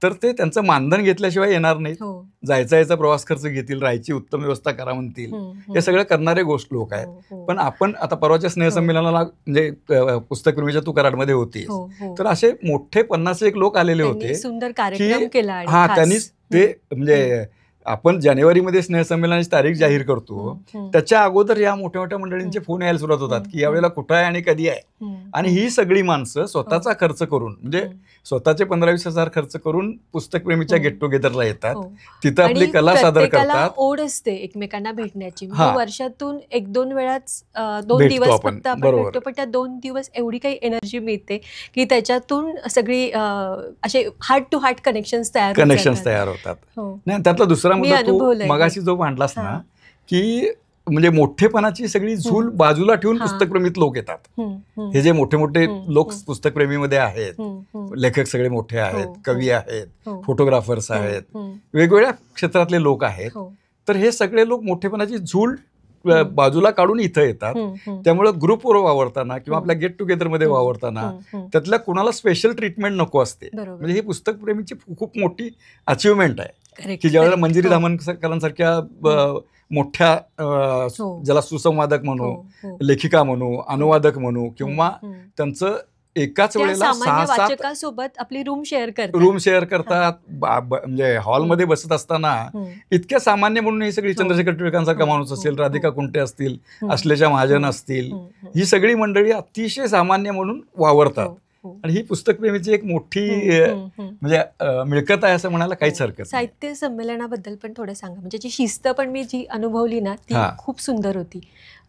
S2: तर ते त्यांचं मानधन घेतल्याशिवाय येणार नाहीत. जायचा याचा प्रवास खर्च घेतील, राहायची उत्तम व्यवस्था करा म्हणतील, हे सगळं करणारे गोष्ट लोक आहेत. पण आपण आता परवाच्या स्नेहसंमेलनाला म्हणजे पुस्तकप्रेमीच्या तू कराडमध्ये होतीस, तर असे मोठे 51 लोक आलेले होते,
S1: सुंदर कार्यक्रम केला.
S2: हा त्यांनीच ते म्हणजे आपण जानेवारीमध्ये स्नेहसंमेलनाची तारीख जाहीर करतो, त्याच्या अगोदर या मोठ्या मोठ्या मंडळींचे फोन यायला सुरुवात होतात की यावेळेला कुठं आहे आणि कधी आहे. आणि ही सगळी माणसं स्वतःचा खर्च करून म्हणजे स्वतःचे 15-20 हजार खर्च करून पुस्तकप्रेमीच्या गेट टुगेदरला येतात, तिथं आपली कला सादर करतात.
S1: ओढ असते एकमेकांना भेटण्याची. वर्षातून 1-2 वेळाच 2 दिवस फक्त आपण भेटतो, पण त्या 2 दिवस एवढी काही एनर्जी मिळते की त्याच्यातून सगळी असे हार्ट टू हार्ट कनेक्शन्स तयार होतात.
S2: नाही, त्यातला दुसरा मुद्दा तू मगाशी जो मांडलास ना, की म्हणजे मोठेपणाची सगळी झूल बाजूला ठेवून पुस्तकप्रेमीत लोक येतात. हे जे मोठे मोठे लोक पुस्तकप्रेमीमध्ये आहेत, लेखक सगळे मोठे आहेत, कवी आहेत, फोटोग्राफर्स आहेत, वेगवेगळ्या क्षेत्रातले लोक आहेत, तर हे सगळे लोक मोठेपणाची झूल बाजूला काढून इथं येतात. त्यामुळे ग्रुपवर वावरताना किंवा आपल्या गेट टुगेदर मध्ये वावरताना त्यातल्या कुणाला स्पेशल ट्रीटमेंट नको असते. म्हणजे ही पुस्तकप्रेमीची खूप मोठी अचिव्हमेंट आहे की ज्यावेळेला मंजिरी धामणकरांसारख्या मोठ्या ज्याला सुसंवादक म्हणू, लेखिका म्हणू, अनुवादक म्हणू, किंवा त्यांचं एकाच वेळेला 6-7
S1: सोबत आपली रूम शेअर
S2: करतात, म्हणजे हॉलमध्ये बसत असताना इतक्या सामान्य म्हणून ही सगळी चंद्रशेखर टिळकांसारखा माणूस असेल, राधिका कुंटे असतील, अश्लेषा महाजन असतील, ही सगळी मंडळी अतिशय सामान्य म्हणून वावरतात. आणि ही पुस्तकप्रेमीची एक मोठी म्हणजे मिळकत आहे असं म्हणायला काहीच हरकत नाही.
S1: साहित्य संमेलनाबद्दल पण थोडं सांगा. म्हणजे जी शिस्त पण मी जी अनुभवली ना ती खूप सुंदर होती.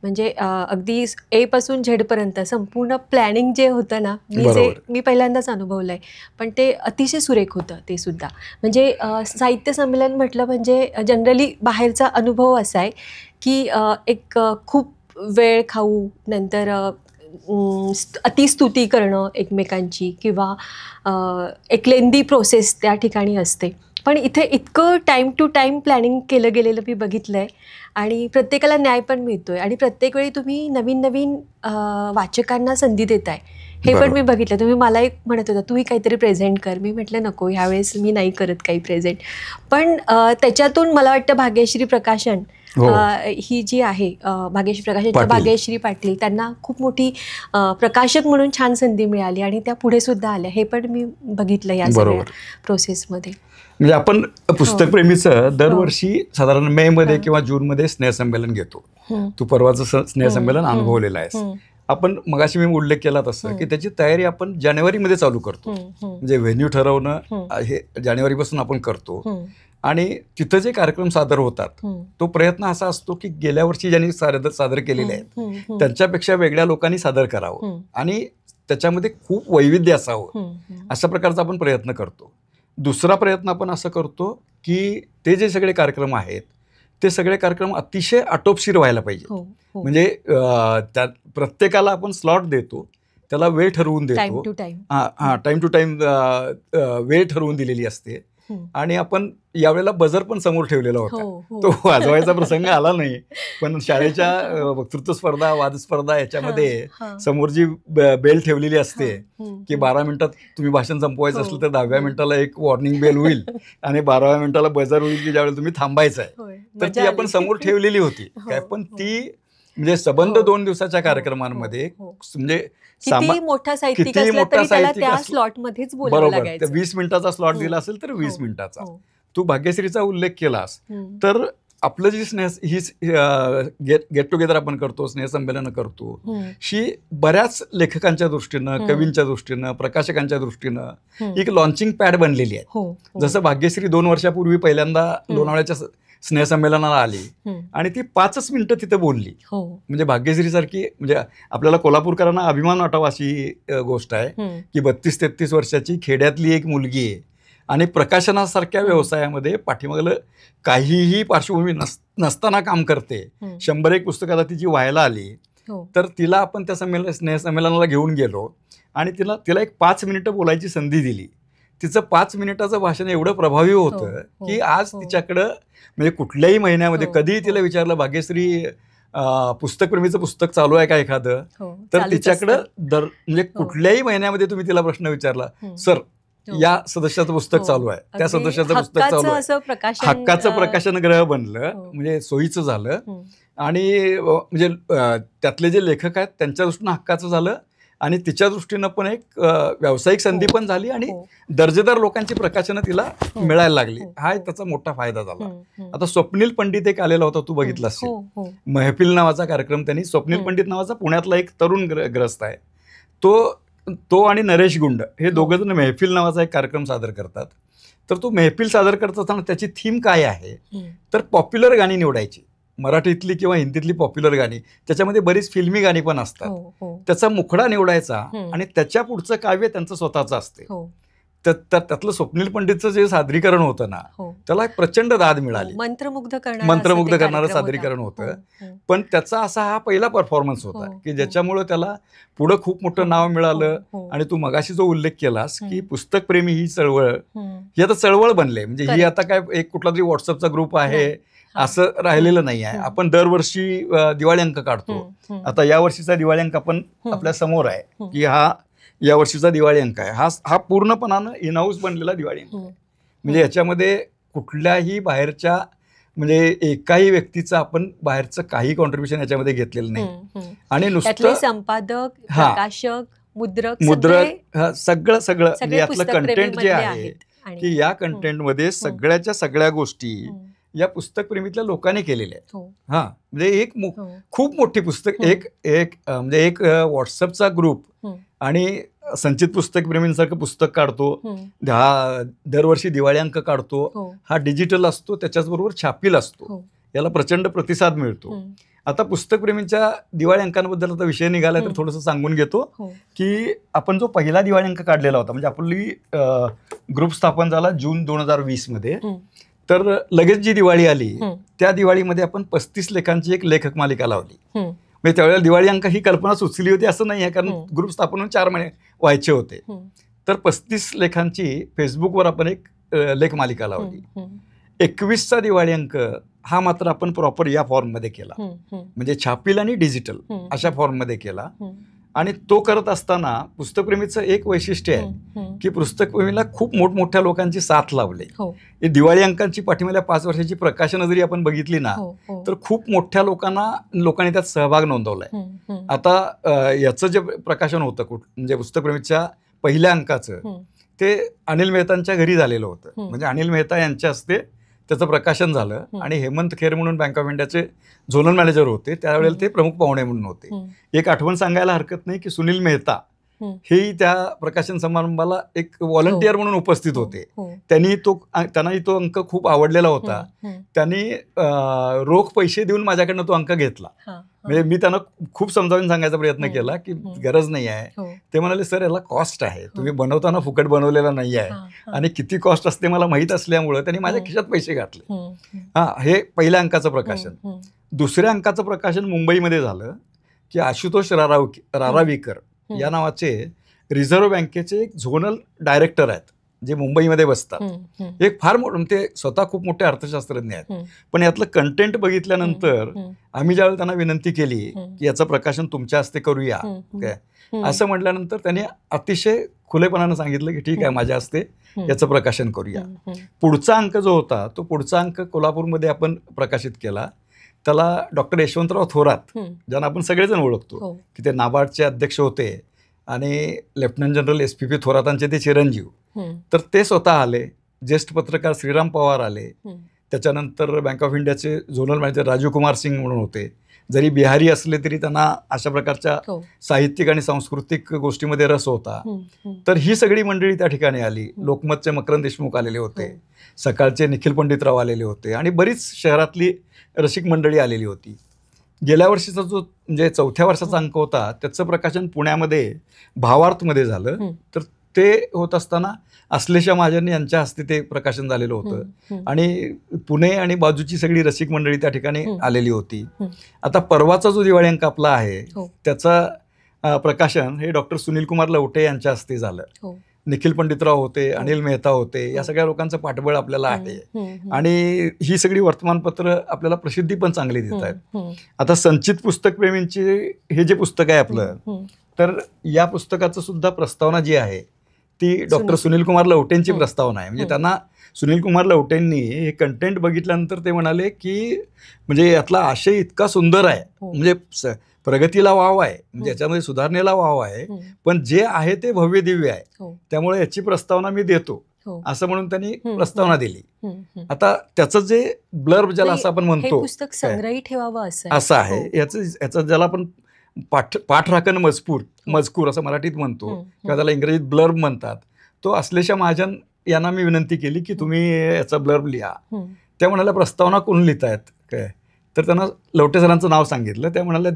S1: म्हणजे अगदी A पासून Z पर्यंत संपूर्ण प्लॅनिंग जे होतं ना, मी पहिल्यांदाच अनुभवलंय, पण ते अतिशय सुरेख होतं ते सुद्धा. म्हणजे साहित्य संमेलन म्हटलं म्हणजे जनरली बाहेरचा अनुभव असा आहे की एक खूप वेळ खाऊ, नंतर अतिस्तुती करणं एकमेकांची, किंवा एक लेंदी प्रोसेस त्या ठिकाणी असते. पण इथे इतकं टाईम टू टाईम प्लॅनिंग केलं गेलेलं मी बघितलं आहे, आणि प्रत्येकाला न्याय पण मिळतो आहे, आणि प्रत्येक वेळी तुम्ही नवीन नवीन वाचकांना संधी देताय हे पण मी बघितलं. तुम्ही मला एक म्हणत होता तुम्ही काहीतरी प्रेझेंट कर, मी म्हटलं नको, ह्यावेळेस मी नाही करत काही प्रेझेंट. पण त्याच्यातून मला वाटतं भाग्यश्री प्रकाशन ही जी आहे, भाग्यश्री पाटील, त्यांना खूप मोठी प्रकाशक म्हणून छान संधी मिळाली आणि त्या पुढे सुद्धा आल्या. हे पण मी बघितलं या सगळ्या प्रोसेसमध्ये.
S2: म्हणजे आपण पुस्तकप्रेमीचं दरवर्षी साधारण मे मध्ये किंवा जून मध्ये स्नेहसंमेलन घेतो. तू परवाचं स्नेहसंमेलन अनुभवलेलं आहेस. आपण मगाशी मी उल्लेख केला तसं की त्याची तयारी आपण जानेवारीमध्ये चालू करतो. म्हणजे व्हेन्यू ठरवणं हे जानेवारीपासून आपण करतो, आणि तिथं जे कार्यक्रम सादर होतात तो प्रयत्न असा असतो की गेल्या वर्षी ज्यांनी सादर केलेले आहेत त्यांच्यापेक्षा वेगळ्या लोकांनी सादर करावं आणि त्याच्यामध्ये खूप वैविध्य असावं, अशा प्रकारचा आपण प्रयत्न करतो. दुसरा प्रयत्न आपण असं करतो की ते जे सगळे कार्यक्रम आहेत ते सगळे कार्यक्रम अतिशय आटोपशीर व्हायला पाहिजे. म्हणजे त्या प्रत्येकाला आपण स्लॉट देतो, त्याला वेळ ठरवून देतो, टाइम टू टाइम वेळ ठरवून दिलेली असते, आणि आपण यावेळेला बजर पण समोर ठेवलेला होता. तो वाजवायचा प्रसंग आला नाही, पण शाळेच्या वक्तृत्व स्पर्धा, वादस्पर्धा याच्यामध्ये समोर जी बेल ठेवलेली असते की 12 मिनिटात तुम्ही भाषण संपवायचं असलं तर 10व्या मिनिटाला एक वॉर्निंग बेल होईल आणि 12व्या मिनिटाला बजर होईल की ज्यावेळेला तुम्ही थांबायचं आहे, तर ती आपण समोर ठेवलेली होती काय. पण ती म्हणजे सबंध 2 दिवसाच्या कार्यक्रमांमध्ये म्हणजे
S1: किती मोठा साहित्यिक असला तरी त्याला त्या स्लॉटमध्येच बोलावं लागायचं.
S2: 20 मिनिटाचा स्लॉट दिला असेल तर 20 मिनिटाचा. तू भाग्यश्रीचा उल्लेख केलास, तर आपलं जी ही गेट टुगेदर आपण करतो, स्नेहसंमेलन करतो, ही बऱ्याच लेखकांच्या दृष्टीनं, कवींच्या दृष्टीनं, प्रकाशकांच्या दृष्टीनं एक लॉन्चिंग पॅड बनलेली आहे. जसं भाग्यश्री 2 वर्षापूर्वी पहिल्यांदा लोणावळ्याच्या स्नेहसंमेलनाला आली आणि ती 5च मिनिटं तिथे बोलली. म्हणजे भाग्यश्री सारखी, म्हणजे आपल्याला कोल्हापूरकरांना अभिमान वाटावा अशी गोष्ट आहे की 32-33 वर्षाची खेड्यातली एक मुलगी आहे आणि प्रकाशनासारख्या व्यवसायामध्ये पाठीमागलं काहीही पार्श्वभूमी नसताना काम करते. 101 पुस्तकाला तिची व्हायला आली, तर तिला आपण त्या स्नेहसंमेलनाला घेऊन गेलो आणि तिला एक 5 मिनिटं बोलायची संधी दिली. तिचं 5 मिनिटाचं भाषण एवढं प्रभावी होतं की आज तिच्याकडं म्हणजे कुठल्याही महिन्यामध्ये कधीही तिला विचारलं भाग्यश्री पुस्तकप्रेमीचं पुस्तक चालू आहे का एखादं, तर तिच्याकडं म्हणजे कुठल्याही महिन्यामध्ये तुम्ही तिला प्रश्न विचारला, सर या सदस्याचं पुस्तक चालू आहे, त्या सदस्याचं पुस्तक चालू आहे, हक्काचं प्रकाशन ग्रह बनलं, म्हणजे सोयीचं झालं. आणि म्हणजे त्यातले जे लेखक आहेत त्यांच्या दृष्टीनं हक्काचं झालं आणि तिच्या दृष्टीनं पण एक व्यावसायिक संधी पण झाली आणि दर्जेदार लोकांची प्रकाशनं तिला मिळायला लागली. हा एक त्याचा मोठा फायदा झाला. आता स्वप्नील पंडित एक आलेला होता, तू बघितला असेल, महफिल नावाचा कार्यक्रम त्यांनी. स्वप्नील पंडित नावाचा पुण्यातला एक तरुण ग्रस्त आहे, तो आणि नरेश गुंड हे दोघं जण महफिल नावाचा एक कार्यक्रम सादर करतात. तर तो महफिल सादर करत असताना त्याची थीम काय आहे, तर पॉप्युलर गाणी निवडायची, मराठीतली किंवा हिंदीतली पॉप्युलर गाणी, त्याच्यामध्ये बरीच फिल्मी गाणी पण असतात. त्याचा मुखडा निवडायचा आणि त्याच्या पुढचं काव्य त्यांचं स्वतःचं असते. त्यातलं स्वप्नील पंडितचं जे सादरीकरण होतं ना, त्याला एक प्रचंड दाद मिळाली, मंत्रमुग्ध करणारं सादरीकरण होतं. पण त्याचा असा हा पहिला परफॉर्मन्स होता की ज्याच्यामुळे त्याला पुढं खूप मोठं नाव मिळालं. आणि तू मगाशी जो उल्लेख केलास की पुस्तकप्रेमी ही चळवळ, ही आता चळवळ बनले, म्हणजे ही आता काय एक कुठला तरी व्हॉट्सअपचा ग्रुप आहे असं राहिलेलं नाही आहे. आपण दरवर्षी दिवाळी अंक काढतो. आता या वर्षीचा दिवाळी अंक आपण आपल्या समोर आहे की हा या वर्षीचा दिवाळी अंक आहे. हा पूर्णपणानं इन हाऊस बनलेला दिवाळी अंक आहे. म्हणजे याच्यामध्ये कुठल्याही बाहेरच्या म्हणजे एकाही व्यक्तीचं आपण बाहेरचं काही कॉन्ट्रीब्युशन याच्यामध्ये घेतलेलं नाही. आणि नुसतं
S1: संपादक, प्रकाशक, मुद्रक
S2: सगळं म्हणजे यातलं कंटेंट जे आहे की या कंटेंटमध्ये सगळ्याच्या सगळ्या गोष्टी या पुस्तकप्रेमीतल्या लोकांनी केलेल्या आहेत. म्हणजे एक खूप मोठी पुस्तक, एक म्हणजे एक व्हॉट्सअपचा ग्रुप आणि संचित पुस्तकप्रेमींसारखं पुस्तक काढतो, हा दरवर्षी दिवाळी अंक काढतो, हा डिजिटल असतो, त्याच्याचबरोबर छापील असतो, याला प्रचंड प्रतिसाद मिळतो. आता पुस्तकप्रेमींच्या दिवाळी अंकांबद्दल आता विषय निघाला तर थोडंसं सांगून घेतो की आपण जो पहिला दिवाळी अंक काढलेला होता, म्हणजे आपली ग्रुप स्थापन झाला जून 2020 मध्ये, तर लगेच जी दिवाळी आली त्या दिवाळीमध्ये आपण 35 लेखांची एक लेखक मालिका लावली. म्हणजे त्यावेळेला दिवाळी अंक ही कल्पना सुचली होती असं नाही आहे, कारण ग्रुप स्थापन होऊन 4 महिने व्हायचे होते. तर 35 लेखांची फेसबुकवर आपण एक लेख मालिका लावली. 21चा दिवाळी अंक हा मात्र आपण प्रॉपर या फॉर्ममध्ये केला, म्हणजे छापील आणि डिजिटल अशा फॉर्ममध्ये केला. आणि तो करत असताना पुस्तकप्रेमीचं एक वैशिष्ट्य आहे की पुस्तकप्रेमीला खूप मोठमोठ्या लोकांची साथ लावली. दिवाळी अंकांची पाठीमागल्या 5 वर्षाची प्रकाशनं जरी आपण बघितली ना, तर खूप मोठ्या लोकांनी त्यात सहभाग नोंदवलाय. आता याचं जे प्रकाशन होतं म्हणजे पुस्तकप्रेमीच्या पहिल्या अंकाचं, ते अनिल मेहतांच्या घरी झालेलं होतं. म्हणजे अनिल मेहता यांच्या हस्ते त्याचं प्रकाशन झालं आणि हेमंत खेर म्हणून बँक ऑफ इंडियाचे झोनल मॅनेजर होते, त्यावेळेला ते प्रमुख पाहुणे म्हणून होते. एक आठवण सांगायला हरकत नाही की सुनील मेहता हेही त्या प्रकाशन समारंभाला एक व्हॉलंटियर म्हणून उपस्थित होते. त्यांनाही तो अंक खूप आवडलेला होता. त्यांनी रोख पैसे देऊन माझ्याकडनं तो अंक घेतला. म्हणजे मी त्यांना खूप समजावून सांगायचा प्रयत्न केला की गरज नाही आहे. ते म्हणाले, सर याला कॉस्ट आहे, तुम्ही बनवताना फुकट बनवलेला नाही आहे आणि किती कॉस्ट असते मला माहीत असल्यामुळं त्यांनी माझ्या खिशात पैसे घातले. हे पहिल्या अंकाचं प्रकाशन. दुसऱ्या अंकाचं प्रकाशन मुंबईमध्ये झालं की आशुतोष रारावीकर या नावाचे रिझर्व्ह बँकेचे एक झोनल डायरेक्टर आहेत जे मुंबईमध्ये बसतात. एक फार मोठं, ते स्वतः खूप मोठे अर्थशास्त्रज्ञ आहेत. पण यातलं कंटेंट बघितल्यानंतर आम्ही ज्यावेळेला त्यांना विनंती केली की याचं प्रकाशन तुमच्या हस्ते करूया काय, असं म्हटल्यानंतर त्यांनी अतिशय खुलेपणानं सांगितलं की ठीक आहे, माझ्या हस्ते याचं प्रकाशन करूया. पुढचा अंक जो होता, तो पुढचा अंक कोल्हापूरमध्ये आपण प्रकाशित केला. त्याला डॉक्टर यशवंतराव थोरात, ज्यांना आपण सगळेजण ओळखतो की ते नाबार्डचे अध्यक्ष होते आणि लेफ्टनंट जनरल SPP थोरातांचे ते चिरंजीव, तर ते स्वतः आले. ज्येष्ठ पत्रकार श्रीराम पवार आले. त्याच्यानंतर बँक ऑफ इंडियाचे झोनल मॅनेजर राजीव कुमार सिंग म्हणून होते. जरी बिहारी असले तरी त्यांना अशा प्रकारच्या साहित्यिक आणि सांस्कृतिक गोष्टीमध्ये रस होता. तर ही सगळी मंडळी त्या ठिकाणी आली. लोकमतचे मकरंद देशमुख आलेले होते, सकाळचे निखिल पंडितराव आलेले होते आणि बरीच शहरातली रसिक मंडळी आलेली होती. गेल्या वर्षीचा जो म्हणजे 4थ्या वर्षाचा अंक होता त्याचं प्रकाशन पुण्यामध्ये भावार्थमध्ये झालं. तर ते होत असताना अश्लेषा महाजन यांच्या हस्ते ते प्रकाशन झालेलं होतं आणि पुणे आणि बाजूची सगळी रसिक मंडळी त्या ठिकाणी आलेली होती. आता परवाचा जो दिवाळी अंक आपला आहे त्याचा प्रकाशन हे डॉक्टर सुनील कुमार लवटे यांच्या हस्ते झालं. निखिल पंडितराव होते, अनिल मेहता होते, या सगळ्या लोकांचं पाठबळ आपल्याला आहे आणि ही सगळी वर्तमानपत्र आपल्याला प्रसिद्धी पण चांगली देत आहेत. आता संचित पुस्तकप्रेमींचे हे जे पुस्तक आहे आपलं, तर या पुस्तकाचं सुद्धा प्रस्तावना जी आहे ती डॉक्टर सुनील कुमार लवटेंची प्रस्तावना आहे. म्हणजे त्यांना सुनील कुमार लवटेंनी हे कंटेंट बघितल्यानंतर ते म्हणाले की म्हणजे यातला आशय इतका सुंदर आहे, म्हणजे प्रगतीला वाव आहे, म्हणजे याच्यामध्ये सुधारणेला वाव आहे, पण जे आहे ते भव्य दिव्य आहे, त्यामुळे याची प्रस्तावना मी देतो असं म्हणून त्यांनी प्रस्तावना दिली. आता त्याचं जे ब्लर्ब ज्याला असं आपण म्हणतो
S1: पुस्तक संग्रही ठेवावं
S2: असं आहे, याचं ज्याला आपण पाठराखण मजकूर असं मराठीत म्हणतो किंवा त्याला इंग्रजीत ब्लर्ब म्हणतात, तो अश्लेषा महाजन यांना मी विनंती केली की तुम्ही याचा ब्लर्ब लिहा. त्या म्हणाल्या प्रस्तावना कोण लिहितायत काय, तर त्यांना लवटे सरांचं नाव सांगितलं. त्या म्हणाल्या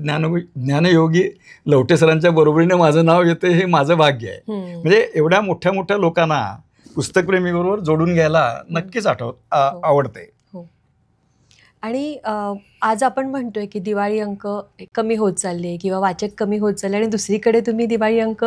S2: ज्ञानयोगी लवटे सरांच्या बरोबरीने माझं नाव येतं हे माझं भाग्य आहे. म्हणजे एवढ्या मोठ्या मोठ्या लोकांना पुस्तकप्रेमीबरोबर जोडून घ्यायला नक्कीच आवडते.
S1: आणि आज आपण म्हणतोय की दिवाळी अंक कमी होत चालले किंवा वाचक कमी होत चालले, आणि दुसरीकडे तुम्ही दिवाळी अंक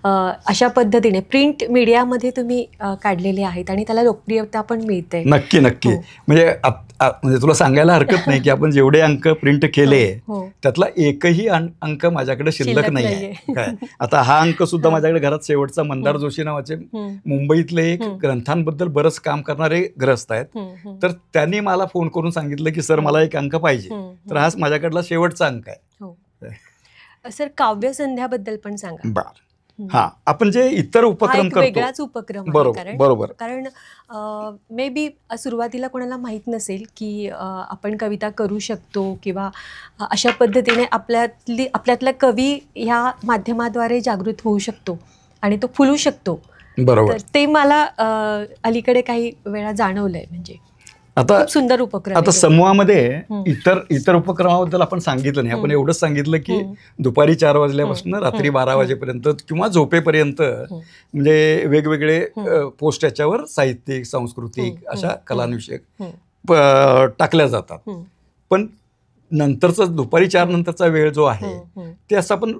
S1: अशा पद्धतीने प्रिंट मीडियामध्ये तुम्ही काढलेले आहेत आणि त्याला लोकप्रियता पण मिळते.
S2: नक्की म्हणजे म्हणजे तुला सांगायला हरकत नाही की आपण जेवढे अंक प्रिंट केले त्यातला एकही अंक माझ्याकडे शिल्लक नाही आहे काय. आता हा अंक सुद्धा माझ्याकडे घरात शेवटचा मंदार जोशी नावाचे मुंबईतले एक ग्रंथांबद्दल बरंच काम करणारे ग्रस्त आहेत, तर त्यांनी मला फोन करून सांगितलं की सर मला एक अंक पाहिजे, तर हाच माझ्याकडला शेवटचा अंक आहे.
S1: सर काव्य संध्याबद्दल पण सांगा.
S2: हा, आपण जे इतर उपक्रम करतो
S1: वेगळाच उपक्रम
S2: बरोबर,
S1: कारण मे बी सुरुवातीला कोणाला माहीत नसेल की आपण कविता करू शकतो किंवा अशा पद्धतीने आपल्यातला कवी ह्या माध्यमाद्वारे जागृत होऊ शकतो आणि तो फुलू शकतो.
S2: बरोबर,
S1: ते मला अलीकडे काही वेळा जाणवलंय. म्हणजे
S2: आता
S1: सुंदर उपक्रम.
S2: आता समूहामध्ये इतर उपक्रमाबद्दल आपण सांगितलं नाही, आपण एवढंच सांगितलं की दुपारी 4 वाजल्यापासून रात्री 12 वाजेपर्यंत किंवा झोपेपर्यंत म्हणजे वेगवेगळे पोस्ट याच्यावर साहित्यिक, सांस्कृतिक अशा कलाविषयक टाकल्या जातात. पण नंतरचा दुपारी 4 नंतरचा वेळ जो आहे ते असं आपण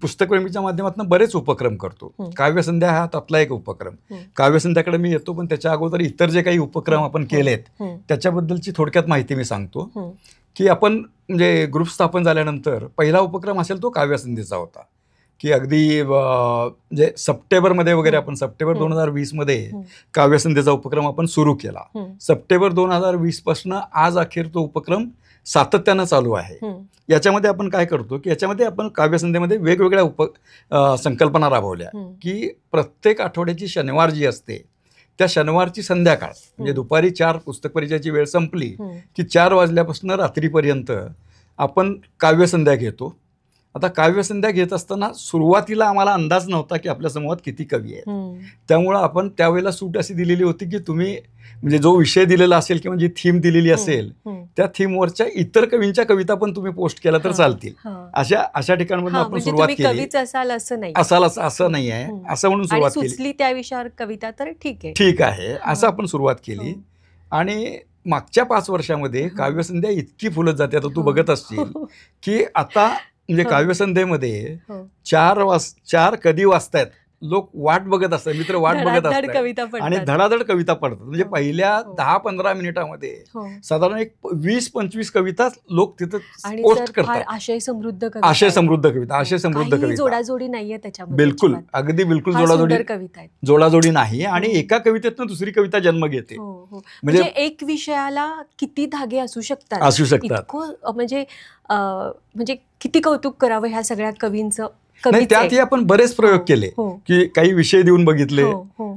S2: पुस्तकप्रेमीच्या माध्यमातून बरेच उपक्रम करतो. काव्यसंध्या हा त्यातला एक उपक्रम. काव्यसंध्याकडे मी येतो, पण त्याच्या अगोदर इतर जे काही उपक्रम आपण केलेत त्याच्याबद्दलची थोडक्यात माहिती मी सांगतो. की आपण म्हणजे ग्रुप स्थापन झाल्यानंतर पहिला उपक्रम असेल तो काव्यसंध्येचा होता, की अगदी म्हणजे सप्टेंबरमध्ये वगैरे आपण सप्टेंबर 2020 काव्यसंध्येचा उपक्रम आपण सुरू केला. सप्टेंबर 2020 पासून आज अखेर तो उपक्रम सातत्यानं चालू आहे. याच्यामध्ये आपण काय करतो की याच्यामध्ये आपण काव्यसंध्येमध्ये वेगवेगळ्या संकल्पना राबवल्या, की प्रत्येक आठवड्याची शनिवार जी असते त्या शनिवारची संध्याकाळ म्हणजे दुपारी 4 पुस्तक परिचयाची वेळ संपली की 4 वाजल्यापासून रात्रीपर्यंत आपण काव्यसंध्या घेतो. आता काव्यसंध्या घेत असताना सुरुवातीला आम्हाला अंदाज नव्हता की आपल्या समूहात किती कवी आहेत, त्यामुळं आपण त्यावेळेला सूट अशी दिलेली होती की तुम्ही म्हणजे जो विषय दिलेला असेल किंवा जी थीम दिलेली असेल त्या थीमवरच्या इतर कवींच्या कविता पण तुम्ही पोस्ट केला तर चालतील. अशा ठिकाणांमधून आपण सुरुवात केली. असं नाही आहे असं म्हणून सुरुवात केली.
S1: त्या विषयावर कविता तर
S2: ठीक आहे असं आपण सुरुवात केली. आणि मागच्या 5 वर्षामध्ये काव्यसंध्या इतकी फुलत जाते. आता तू बघत असशील की आता म्हणजे काव्यसंध्येमध्ये 4 कधी वाजतायत लोक वाट बघत असतात, मित्र वाट बघत असतात आणि धडाधड कविता पडतात. म्हणजे पहिल्या 10-15 मिनिटामध्ये साधारण एक 20-25 कविता लोक तिथं पोस्ट करतात.
S1: आशय समृद्ध
S2: कविता,
S1: जोडाजोडी नाहीये त्याच्यामध्ये.
S2: बिलकुल जोडाजोडी नाही आणि एका कवितेतनं दुसरी कविता जन्म घेते.
S1: म्हणजे एक विषयाला किती धागे असू शकतात. म्हणजे किती कौतुक करावं ह्या सगळ्या कवींचं.
S2: त्यातही आपण बरेच प्रयोग केले की काही विषय देऊन बघितले.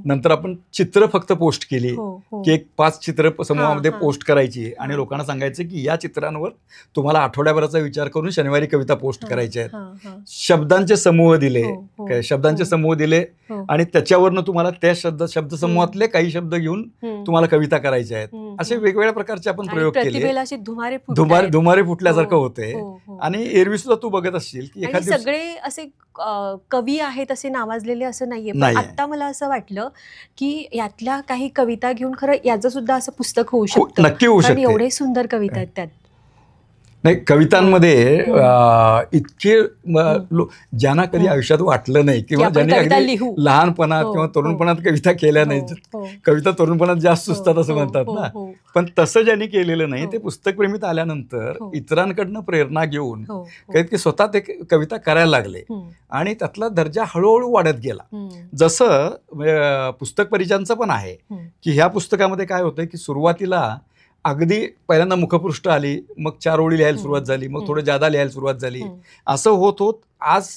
S2: नंतर आपण चित्र फक्त पोस्ट केली की एक 5 चित्र समूहामध्ये पोस्ट करायची आणि लोकांना सांगायचं की या चित्रांवर तुम्हाला आठवड्याभराचा विचार करून शनिवारी कविता पोस्ट करायच्या आहेत. शब्दांचे समूह दिले आणि त्याच्यावरनं तुम्हाला त्या शब्दसमूहातले काही शब्द घेऊन तुम्हाला कविता करायच्या आहेत. असे वेगवेगळ्या प्रकारचे आपण प्रयोग केले. धुमारे फुटल्यासारखं होते. आणि एरवी सुद्धा तू बघत असशील की एखादी
S1: सगळे असे कवी आहेत असे नावाजलेले असं नाहीये. पण आता मला असं वाटलं की यातल्या काही कविता घेऊन खरं याचं सुद्धा असं पुस्तक होऊ शकतं.
S2: नक्की होऊ शकतं.
S1: एवढे सुंदर कविता आहेत त्यात.
S2: नाही, कवितांमध्ये इतके ज्यांना कधी आयुष्यात वाटलं नाही किंवा ज्यांनी अगदी लहानपणात किंवा तरुणपणात कविता केल्या नाही, कविता तरुणपणात जास्त सुचतात असं म्हणतात ना, पण तसं ज्यांनी केलेलं नाही ते पुस्तकप्रेमीत आल्यानंतर इतरांकडनं प्रेरणा घेऊन की स्वतः ते कविता करायला लागले आणि त्यातला दर्जा हळूहळू वाढत गेला. जसं पुस्तक परिचयांचं पण आहे की ह्या पुस्तकामध्ये काय होतं की सुरुवातीला अगदी पहिल्यांदा मुखपृष्ठ आली, मग 4 ओळी लिहायला सुरुवात झाली, मग थोडं जादा लिहायला सुरुवात झाली. असं होत होत आज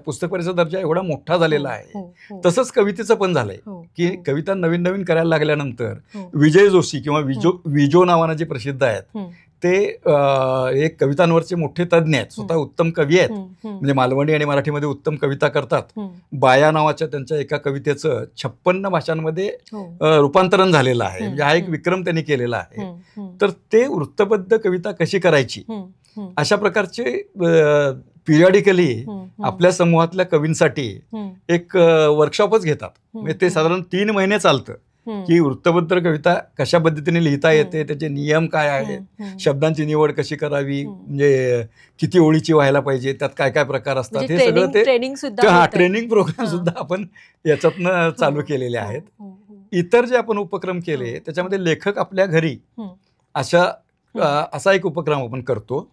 S2: पुस्तक परिचयाचा दर्जा एवढा मोठा झालेला आहे. तसंच कवितेचं पण झालंय की कविता नवीन नवीन करायला लागल्यानंतर विजय जोशी किंवा विजो नावानं जे प्रसिद्ध आहेत ते एक कवितांवरचे मोठे तज्ज्ञ आहेत, स्वतः उत्तम कवी आहेत, म्हणजे मालवणी आणि मराठीमध्ये उत्तम कविता करतात. बाया नावाच्या त्यांच्या एका कवितेचं 56 भाषांमध्ये रूपांतरण झालेलं आहे, म्हणजे हा एक विक्रम त्यांनी केलेला आहे. तर ते वृत्तबद्ध कविता कशी करायची अशा प्रकारचे पिरियडिकली आपल्या समूहातल्या कवींसाठी एक वर्कशॉपच घेतात. म्हणजे ते साधारण 3 महिने चालतं की वृत्तबद्ध कविता कशा पद्धतीने लिहिता येते, त्याचे नियम काय आहेत, शब्दांची निवड कशी करावी, म्हणजे किती ओळीची व्हायला पाहिजे, त्यात काय काय प्रकार असतात, हे सगळं ते ट्रेनिंग प्रोग्राम सुद्धा आपण याच्यातनं चालू केलेले आहेत. इतर जे आपण उपक्रम केले त्याच्यामध्ये लेखक आपल्या घरी असा एक उपक्रम आपण करतो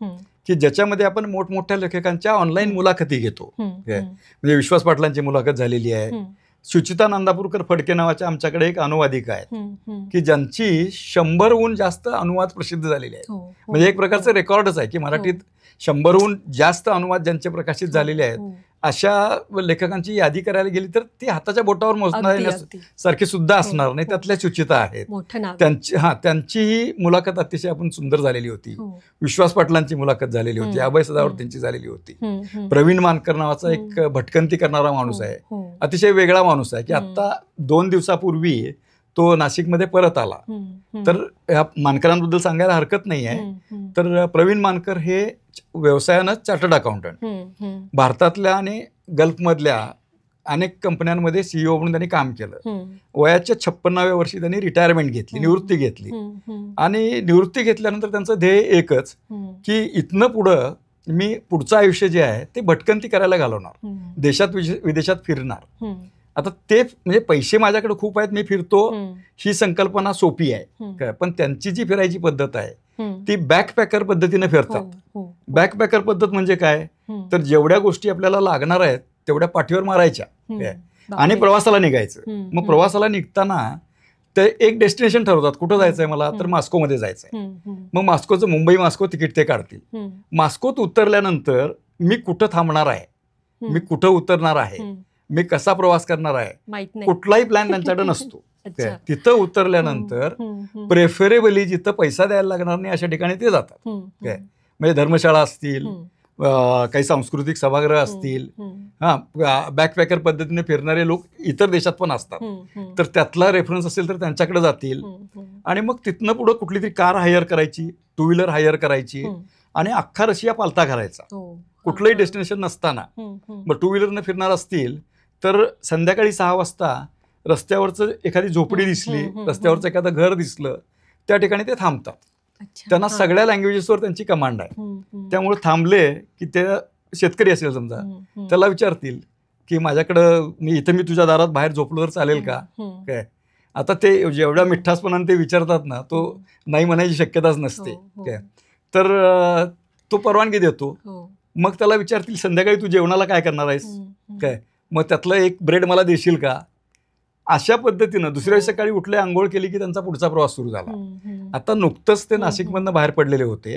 S2: की ज्याच्यामध्ये आपण मोठमोठ्या लेखकांच्या ऑनलाईन मुलाखती घेतो. म्हणजे विश्वास पाटलांची मुलाखत झालेली आहे, सुचिता नांदापूरकर फडके नावाच्या आमच्याकडे एक अनुवादिका आहेत की ज्यांची 100हून जास्त अनुवाद प्रसिद्ध झालेले आहेत. म्हणजे एक प्रकारचं रेकॉर्डच आहे की मराठीत 100हून जास्त अनुवाद ज्यांचे प्रकाशित झालेले आहेत अशा लेखकांची यादी करायला गेली तर ती हाताच्या बोटावर मोजण्यासारखी सुद्धा असणार नाही. त्यातल्या सुचिता आहेत, त्यांची ही मुलाखत अतिशय आपण सुंदर झालेली होती. विश्वास पाटलांची मुलाखत झालेली होती, अभय सदावर्तेंची झालेली होती. प्रवीण मानकर नावाचा एक भटकंती करणारा माणूस आहे, अतिशय वेगळा माणूस आहे की आता 2 दिवसापूर्वी तो नाशिकमध्ये परत आला. तर ह्या मानकरांबद्दल सांगायला हरकत नाही आहे. तर प्रवीण मानकर हे व्यवसायानं चार्टर्ड अकाउंटंट, भारतातल्या आणि गल्फमधल्या अनेक कंपन्यांमध्ये CEO म्हणून त्यांनी काम केलं. वयाच्या 56व्या वर्षी त्यांनी रिटायरमेंट घेतली, निवृत्ती घेतली. आणि निवृत्ती घेतल्यानंतर त्यांचं ध्येय एकच की इथनं पुढं मी पुढचं आयुष्य जे आहे ते भटकंती करायला घालवणार, देशात विदेशात फिरणार. आता ते म्हणजे पैसे माझ्याकडे खूप आहेत, मी फिरतो, ही संकल्पना सोपी आहे, पण त्यांची जी फिरायची पद्धत आहे ती बॅकपॅकर पद्धतीने फिरतात. बॅकपॅकर पद्धत म्हणजे काय, तर जेवढ्या गोष्टी आपल्याला लागणार आहेत तेवढ्या पाठीवर मारायच्या आणि प्रवासाला निघायचं. मग प्रवासाला निघताना ते एक डेस्टिनेशन ठरवतात, कुठं जायचंय मला, तर मास्कोमध्ये जायचंय. मग मास्कोचं मुंबई मास्को तिकीट ते काढतील. मास्कोत उतरल्यानंतर मी कुठं थांबणार आहे, मी कुठं उतरणार आहे, मी कसा प्रवास करणार आहे, कुठलाही प्लॅन त्यांच्याकडे नसतो. तिथं उतरल्यानंतर प्रेफरेबली जिथं पैसा द्यायला लागणार नाही अशा ठिकाणी ते जातात. म्हणजे धर्मशाळा असतील, काही सांस्कृतिक सभागृह असतील, बॅकपॅकर पद्धतीने फिरणारे लोक इतर देशात पण असतात, तर त्यातला रेफरन्स असेल तर त्यांच्याकडे जातील. आणि मग तिथनं पुढं कुठली तरी कार हायर करायची, 2 व्हीलर हायर करायची आणि अख्खा रशिया पालथा करायचा कुठलंही डेस्टिनेशन नसताना. मग 2 व्हीलरनं फिरणार असतील तर संध्याकाळी 6 वाजता रस्त्यावरचं एखादी झोपडी दिसली, रस्त्यावरचं एखादं घर दिसलं, त्या ठिकाणी ते थांबतात. त्यांना सगळ्या लँग्वेजेसवर त्यांची कमांड आहे. त्यामुळे थांबले की ते शेतकरी असेल समजा, त्याला विचारतील की माझ्याकडं मी तुझ्या दारात बाहेर झोपलो तर चालेल का काय. आता ते जेवढ्या मिठासपणाने ते विचारतात ना, तो नाही म्हणायची शक्यताच नसते काय. तर तो परवानगी देतो. मग त्याला विचारतील संध्याकाळी तू जेवणाला काय करणार आहेस काय, मग त्यातलं एक ब्रेड मला देशील का. अशा पद्धतीनं दुसऱ्या सकाळी उठले, आंघोळ केली की त्यांचा पुढचा प्रवास सुरू झाला. आता नुकतंच ते नाशिकमधनं बाहेर पडलेले होते.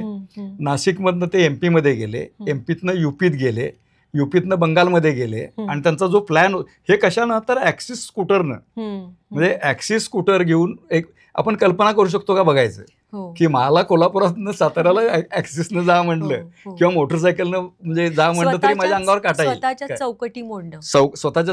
S2: नाशिकमधनं ते MP मध्ये गेले, MPतनं UPत गेले, UPतनं बंगालमध्ये गेले. आणि त्यांचा जो प्लॅन, हे कशानं तर ॲक्सिस स्कूटरनं, म्हणजे ॲक्सिस स्कूटर घेऊन एक आपण कल्पना करू शकतो का बघायचं की मला कोल्हापुरातनं साताऱ्याला ॲक्सिसनं जा म्हणलं किंवा मोटरसायकलनं म्हणजे जा म्हणलं तरी माझ्या अंगावर काटा येईल.
S1: स्वतःच्या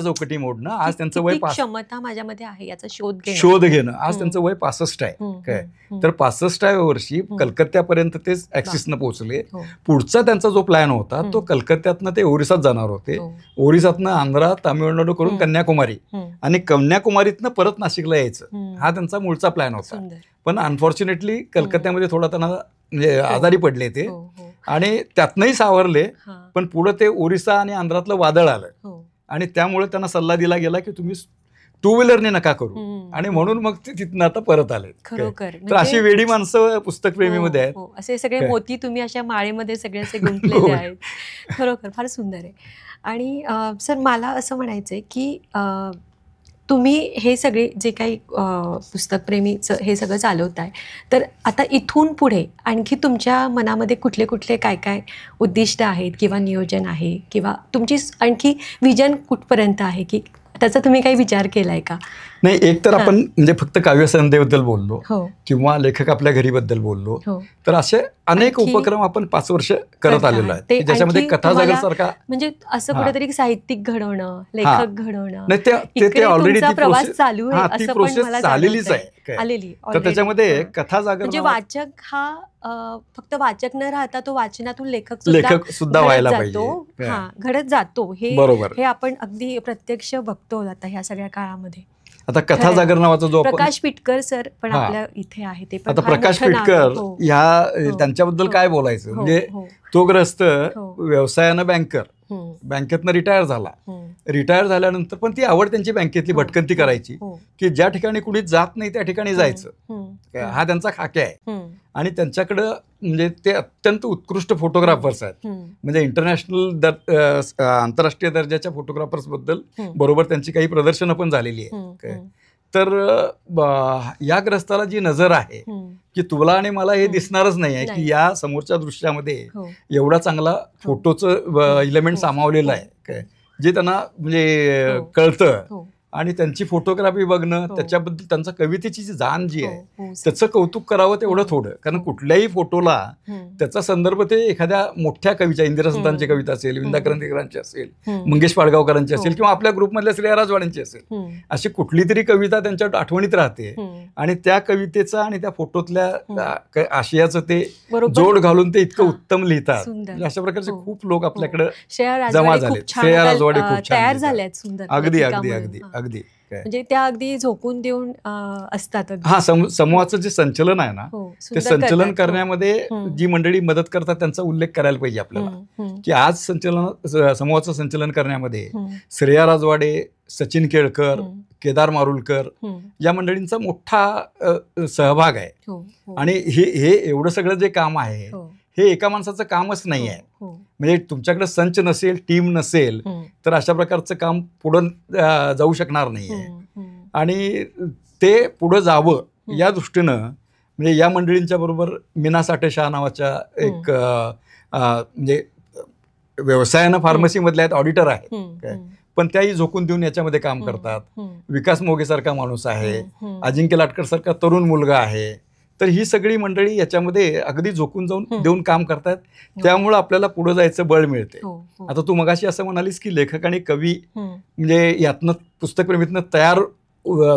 S1: चौकटी मोडणं. आज त्यांचं वय क्षमता माझ्यामध्ये आहे याचा शोध घेणं. आज त्यांचं वय 65 आहे काय. तर 65व्या वर्षी कलकत्त्यापर्यंत ते ॲक्सिसनं पोहोचले. पुढचा त्यांचा जो प्लॅन होता तो कलकत्त्यातनं ते ओरिसात जाणार होते, ओरिसातनं आंध्रा तामिळनाडू करून कन्याकुमारी आणि कन्याकुमारीतनं परत नाशिकला यायचं, हा त्यांचा मूळचा प्लॅन होता. पण अनफॉर्च्युनेटली कलकत्त्यामध्ये थोडा त्यांना म्हणजे आजारी पडले ते
S2: आणि त्यातनंही सावरले.
S1: हां.
S2: पण पुढे ते ओरिसा आणि आंध्रातलं वादळ आलं
S1: हो.
S2: आणि त्यामुळे त्यांना सल्ला दिला गेला की तुम्ही टू व्हीलरने नका करू, आणि म्हणून मग ते तिथनं आता परत आले.
S1: खरोखर
S2: तर अशी वेडी माणसं पुस्तक प्रेमीमध्ये आहेत.
S1: हो, असे सगळे मोती तुम्ही अशा माळेमध्ये सगळे असे
S2: हो.
S1: गुंफलेले आहेत. खरोखर फार सुंदर आहे. आणि सर मला असं म्हणायचं आहे की तुम्ही हे सगळे जे काही पुस्तकप्रेमीचं हे सगळं चालवत आहे, तर आता इथून पुढे आणखी तुमच्या मनामध्ये कुठले कुठले काय काय उद्दिष्ट आहेत किंवा नियोजन आहे किंवा तुमची आणखी विजन कुठपर्यंत आहे, की त्याचा तुम्ही काही विचार केलाय का?
S2: नाही, एक तर आपण म्हणजे फक्त काव्यसंध्येबद्दल बोललो
S1: हो.
S2: किंवा लेखक आपल्या घरीबद्दल बोललो,
S1: हो.
S2: तर असे अनेक
S1: आणखी
S2: उपक्रम आपण 5 वर्ष करत आलेलो आहे,
S1: ते
S2: ज्याच्यामध्ये
S1: आणखी
S2: कथाजागर
S1: तुम्हाला
S2: सारखा
S1: म्हणजे असं
S2: हां.
S1: कुठेतरी साहित्यिक घडवणं, लेखक घडवणं,
S2: नाही, ते
S1: इकडे
S2: ऑलरेडी
S1: तुमचा
S2: ती
S1: प्रवास
S2: प्रोसेस
S1: चालू आहे
S2: ती
S1: असं पण
S2: प्रोसेस
S1: मला
S2: झालेलीच
S1: जाणवतंय.
S2: आहे काय.
S1: आलेली
S2: तर
S1: already.
S2: त्याच्यामध्ये
S1: हां.
S2: कथाजागर
S1: म्हणजे वाचक हा फक्त वाचक न राहता तो वाचनातून लेखक
S2: सुद्धा
S1: घडत
S2: व्हायला
S1: जातो.
S2: पाहिजे.
S1: हां, घडत जातो.
S2: बरोबर.
S1: हे आपण अगदी प्रत्यक्ष बघतो आता ह्या सगळ्या काळामध्ये.
S2: आता कथाजागर नावाचा जो आपण
S1: प्रकाश पिटकर सर पण
S2: हां.
S1: आपल्या इथे आहे, ते पण
S2: आता
S1: फार
S2: प्रकाश
S1: मोठं नाव आहे.
S2: पिटकर
S1: हो.
S2: ह्या त्यांच्याबद्दल
S1: हो.
S2: काय बोलायचं,
S1: हो,
S2: म्हणजे
S1: हो.
S2: तो ग्रस्त
S1: हो.
S2: व्यवसायानं बँकर,
S1: हम्म,
S2: बँकेतनं रिटायर झाला.
S1: हम्म.
S2: रिटायर झाल्यानंतर पण ती आवड त्यांची बँकेतली
S1: हो,
S2: भटकंती करायची,
S1: हो.
S2: की ज्या ठिकाणी कुणी जात नाही त्या ठिकाणी जायचं.
S1: हम्म,
S2: हा त्यांचा खाक्या आहे.
S1: हम्म,
S2: आणि त्यांच्याकडं म्हणजे ते अत्यंत उत्कृष्ट फोटोग्राफर्स आहेत.
S1: हम्म,
S2: म्हणजे इंटरनॅशनल आंतरराष्ट्रीय दर्जाच्या फोटोग्राफर्स बद्दल
S1: हम्म.
S2: बरोबर त्यांची काही प्रदर्शनं पण झालेली
S1: हम्म,
S2: आहे काय.
S1: हम्म,
S2: तर या ग्रस्ताला जी नजर आहे
S1: हम्म.
S2: की तुला आणि मला हे
S1: हम्म.
S2: दिसणारच नाही आहे
S1: नाही.
S2: की या समोरच्या दृश्यामध्ये
S1: हो.
S2: एवढा चांगला फोटोचं इलेमेंट
S1: हो.
S2: सामावलेलं आहे काय, जे त्यांना म्हणजे
S1: हो.
S2: कळतं.
S1: हो.
S2: आणि त्यांची फोटोग्राफी बघणं,
S1: हो.
S2: त्याच्याबद्दल त्यांचा कवितेची जी जाण जी आहे
S1: हो, हो, सर.
S2: त्याचं कौतुक करावं तेवढं थोडं. कारण
S1: हो.
S2: कुठल्याही फोटोला
S1: हम्म,
S2: त्याचा संदर्भ ते एखाद्या मोठ्या कवीच्या, इंदिरा संतांची
S1: हम्म.
S2: कविता असेल, विंदा करंदीकरांची असेल,
S1: हम्म.
S2: मंगेश पाडगावकरांची असेल,
S1: हो.
S2: किंवा आपल्या ग्रुपमधल्या श्रेया राजवाड्यांची असेल,
S1: हम्म,
S2: अशी कुठली तरी कविता त्यांच्या आठवणीत राहते.
S1: हम्म.
S2: आणि त्या कवितेचा आणि त्या फोटोतल्या आशयाचं ते
S1: बरोबर.
S2: जोड घालून ते इतकं
S1: हां.
S2: उत्तम लिहितात.
S1: सुंदर.
S2: म्हणजे अशा प्रकारचे
S1: हो.
S2: खूप लोक आपल्याकडे
S1: श्रेया
S2: जमा
S1: राजवाडे
S2: झाले.
S1: खूप छान
S2: श्रेया
S1: आता,
S2: राजवाडे खूप छान
S1: तयार
S2: लिहितात.
S1: झाल्यात सुंदर
S2: अगदी
S1: लेखिका
S2: अगदी
S1: म्हणून.
S2: अगदी
S1: हां.
S2: अगदी काय.
S1: म्हणजे त्या अगदी झोकून देऊन असतात अगदी.
S2: हा समूहाचं जे संचलन आहे ना,
S1: हो,
S2: ते
S1: सुंदर
S2: संचलन
S1: करतात. हो.
S2: करण्यामध्ये
S1: हम्म.
S2: जी मंडळी मदत करतात त्यांचा उल्लेख करायला पाहिजे आपल्याला.
S1: हम्म, हम्म,
S2: की आज समूहाचं संचलन करण्यामध्ये
S1: हम्म,
S2: श्रेया राजवाडे, सचिन केळकर,
S1: हम्म,
S2: केदार मारुलकर
S1: हम्म.
S2: या मंडळींचा मोठा सहभाग आहे.
S1: हो, हो,
S2: आणि हे एवढं सगळं जे काम आहे
S1: हो,
S2: हे एका माणसाचं कामच नाही आहे.
S1: हो,
S2: म्हणजे तुमच्याकडे संच नसेल, टीम नसेल,
S1: हम्म,
S2: तर अशा प्रकारचं काम पुढं जाऊ शकणार नाही आहे.
S1: हम्म, हम्म.
S2: आणि ते पुढं जावं या दृष्टीनं म्हणजे या मंडळींच्या बरोबर मीना साठेशाह नावाच्या एक म्हणजे व्यवसायानं फार्मसीमधल्या आहेत, ऑडिटर आहेत
S1: हम्म,
S2: काय.
S1: हम्म,
S2: पण त्याही झोकून देऊन याच्यामध्ये काम
S1: हम्म,
S2: करतात.
S1: हम्म,
S2: विकास मोघेसारखा माणूस आहे,
S1: हम्म.
S2: अजिंक्य लाटकर सारखा तरुण मुलगा आहे. तर ही सगळी मंडळी याच्यामध्ये अगदी झोकून जाऊन देऊन काम करतात. त्यामुळं आपल्याला पुढे जायचं बळ मिळते.
S1: हो, हो.
S2: आता तू मगाशी असं म्हणालीस की लेखक आणि कवी
S1: हम्म,
S2: म्हणजे यातनं पुस्तकप्रेमीतनं तयार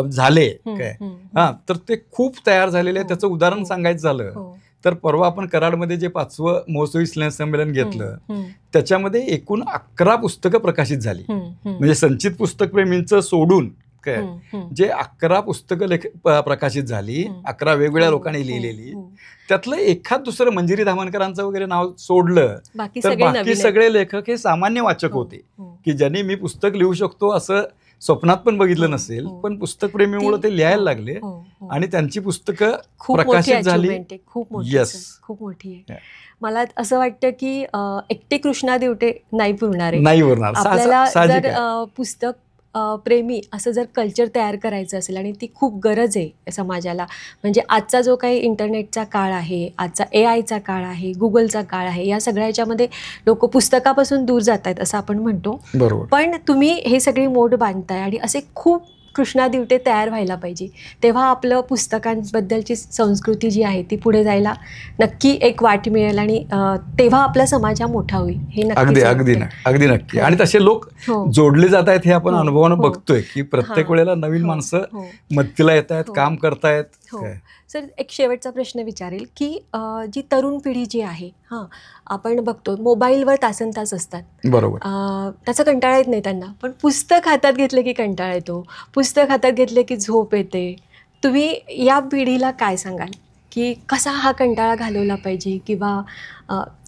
S2: झाले
S1: हम्म,
S2: काय.
S1: हम्म,
S2: हा, तर ते खूप तयार झालेले आहे. त्याचं उदाहरण
S1: हो.
S2: सांगायचं झालं
S1: हो.
S2: तर परवा आपण कराडमध्ये जे 5वं महोत्सवी स्नेहसंमेलन घेतलं
S1: हम्म,
S2: त्याच्यामध्ये एकूण 11 पुस्तकं प्रकाशित झाली.
S1: हम्म, हम्म,
S2: म्हणजे संचित पुस्तकप्रेमींचं सोडून काय
S1: हम्म, हम्म.
S2: जे 11 पुस्तकं प्रकाशित झाली, 11 वेगवेगळ्या लोकांनी लिहिलेली,
S1: हो, हो.
S2: त्यातलं एखाद दुसरं मंजिरी धामणकरांचं वगैरे नाव सोडलं
S1: बाकी
S2: तर
S1: सगळे
S2: बाकी
S1: नवीन आहेत.
S2: सगळे लेखक हे सामान्य वाचक
S1: हो,
S2: होते
S1: हो.
S2: की ज्यांनी मी पुस्तक लिहू शकतो असं स्वप्नात पण बघितलं
S1: हो,
S2: नसेल.
S1: हो.
S2: पण पुस्तकप्रेमीमुळे ते लिहायला लागले
S1: हो, हो.
S2: आणि त्यांची पुस्तकं
S1: खूप मोठी
S2: प्रकाशित झाली.
S1: achievement आहे, खूप मोठी
S2: Yes.
S1: सर, खूप मोठी आहे.
S2: Yeah.
S1: मला असं वाटतं की एकटे कृष्णा देवटे नाही पुरणार आहे.
S2: नाही उरणार.
S1: आपल्याला
S2: साहजिक
S1: जर
S2: आहे.
S1: पुस्तक प्रेमी असं जर कल्चर तयार करायचं असेल आणि ती खूप गरज आहे समाजाला. म्हणजे आजचा जो काही इंटरनेटचा काळ आहे, आजचा AI चा काळ आहे, गुगलचा काळ आहे, या सगळ्या ह्याच्यामध्ये लोक पुस्तकापासून दूर जात आहेत असं आपण म्हणतो.
S2: बरोबर.
S1: पण तुम्ही हे सगळी मोड बांधताय आणि असे खूप कृष्णा दिवटे तयार व्हायला पाहिजे. तेव्हा आपलं पुस्तकांबद्दलची संस्कृती जी आहे ती पुढे जायला नक्की एक वाट मिळेल आणि तेव्हा आपला समाज हा मोठा होईल. हे नक्की
S2: अगदी नक्की. आणि तसे लोक
S1: हो.
S2: जोडले जात आहेत हे आपण
S1: हो,
S2: अनुभवानं
S1: हो.
S2: बघतोय की प्रत्येक
S1: हां.
S2: वेळेला नवीन
S1: हो,
S2: माणसं
S1: हो.
S2: मदतीला येत आहेत,
S1: हो.
S2: काम करतायत.
S1: हो.
S2: काय.
S1: सर, एक शेवटचा प्रश्न विचारेल की जी तरुण पिढी जी आहे, हां, आपण बघतो मोबाईलवर तासनतास असतात.
S2: बरोबर.
S1: त्याचा कंटाळा येत नाही त्यांना, पण पुस्तक हातात घेतलं की कंटाळा येतो, पुस्तक हातात घेतलं की झोप येते. तुम्ही या पिढीला काय सांगाल की कसा हा कंटाळा घालवला पाहिजे, किंवा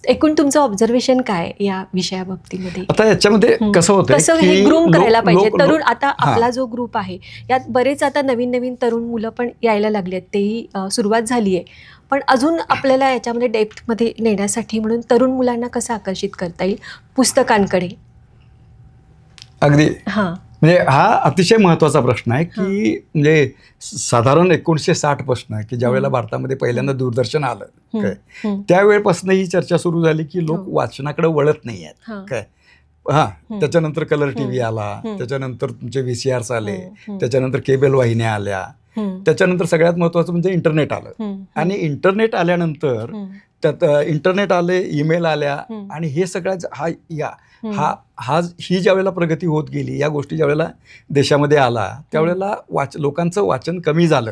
S1: एकूण तुमचं ऑब्झर्वेशन काय या विषयाबाबतीमध्ये?
S2: आता याच्यामध्ये कसं होतं,
S1: कसं हे ग्रूम करायला पाहिजे तरुण? आता आपला जो ग्रुप आहे यात बरेच आता नवीन नवीन तरुण मुलं पण यायला लागली आहेत, तेही सुरुवात झाली आहे, पण अजून आपल्याला याच्यामध्ये डेप्थमध्ये नेण्यासाठी म्हणून तरुण मुलांना कसं आकर्षित करता येईल पुस्तकांकडे?
S2: अगदी
S1: हां,
S2: म्हणजे हा अतिशय महत्त्वाचा प्रश्न आहे की म्हणजे साधारण 1960 पासून की ज्या वेळेला भारतामध्ये पहिल्यांदा दूरदर्शन आलं काय, त्यावेळेपासून ही चर्चा सुरू झाली की लोक वाचनाकडे वळत नाही आहेत काय. त्याच्यानंतर कलर टीव्ही आला, त्याच्यानंतर तुमचे VCRs आले, त्याच्यानंतर केबल वाहिन्या आल्या, त्याच्यानंतर सगळ्यात महत्त्वाचं म्हणजे इंटरनेट आलं. आणि इंटरनेट आल्यानंतर त्यात इंटरनेट आले, ईमेल आल्या, आणि हे सगळ्या ही ज्या वेळेला प्रगती होत गेली, या गोष्टी ज्या वेळेला देशामध्ये आला, त्यावेळेला लोकांचं वाचन कमी झालं.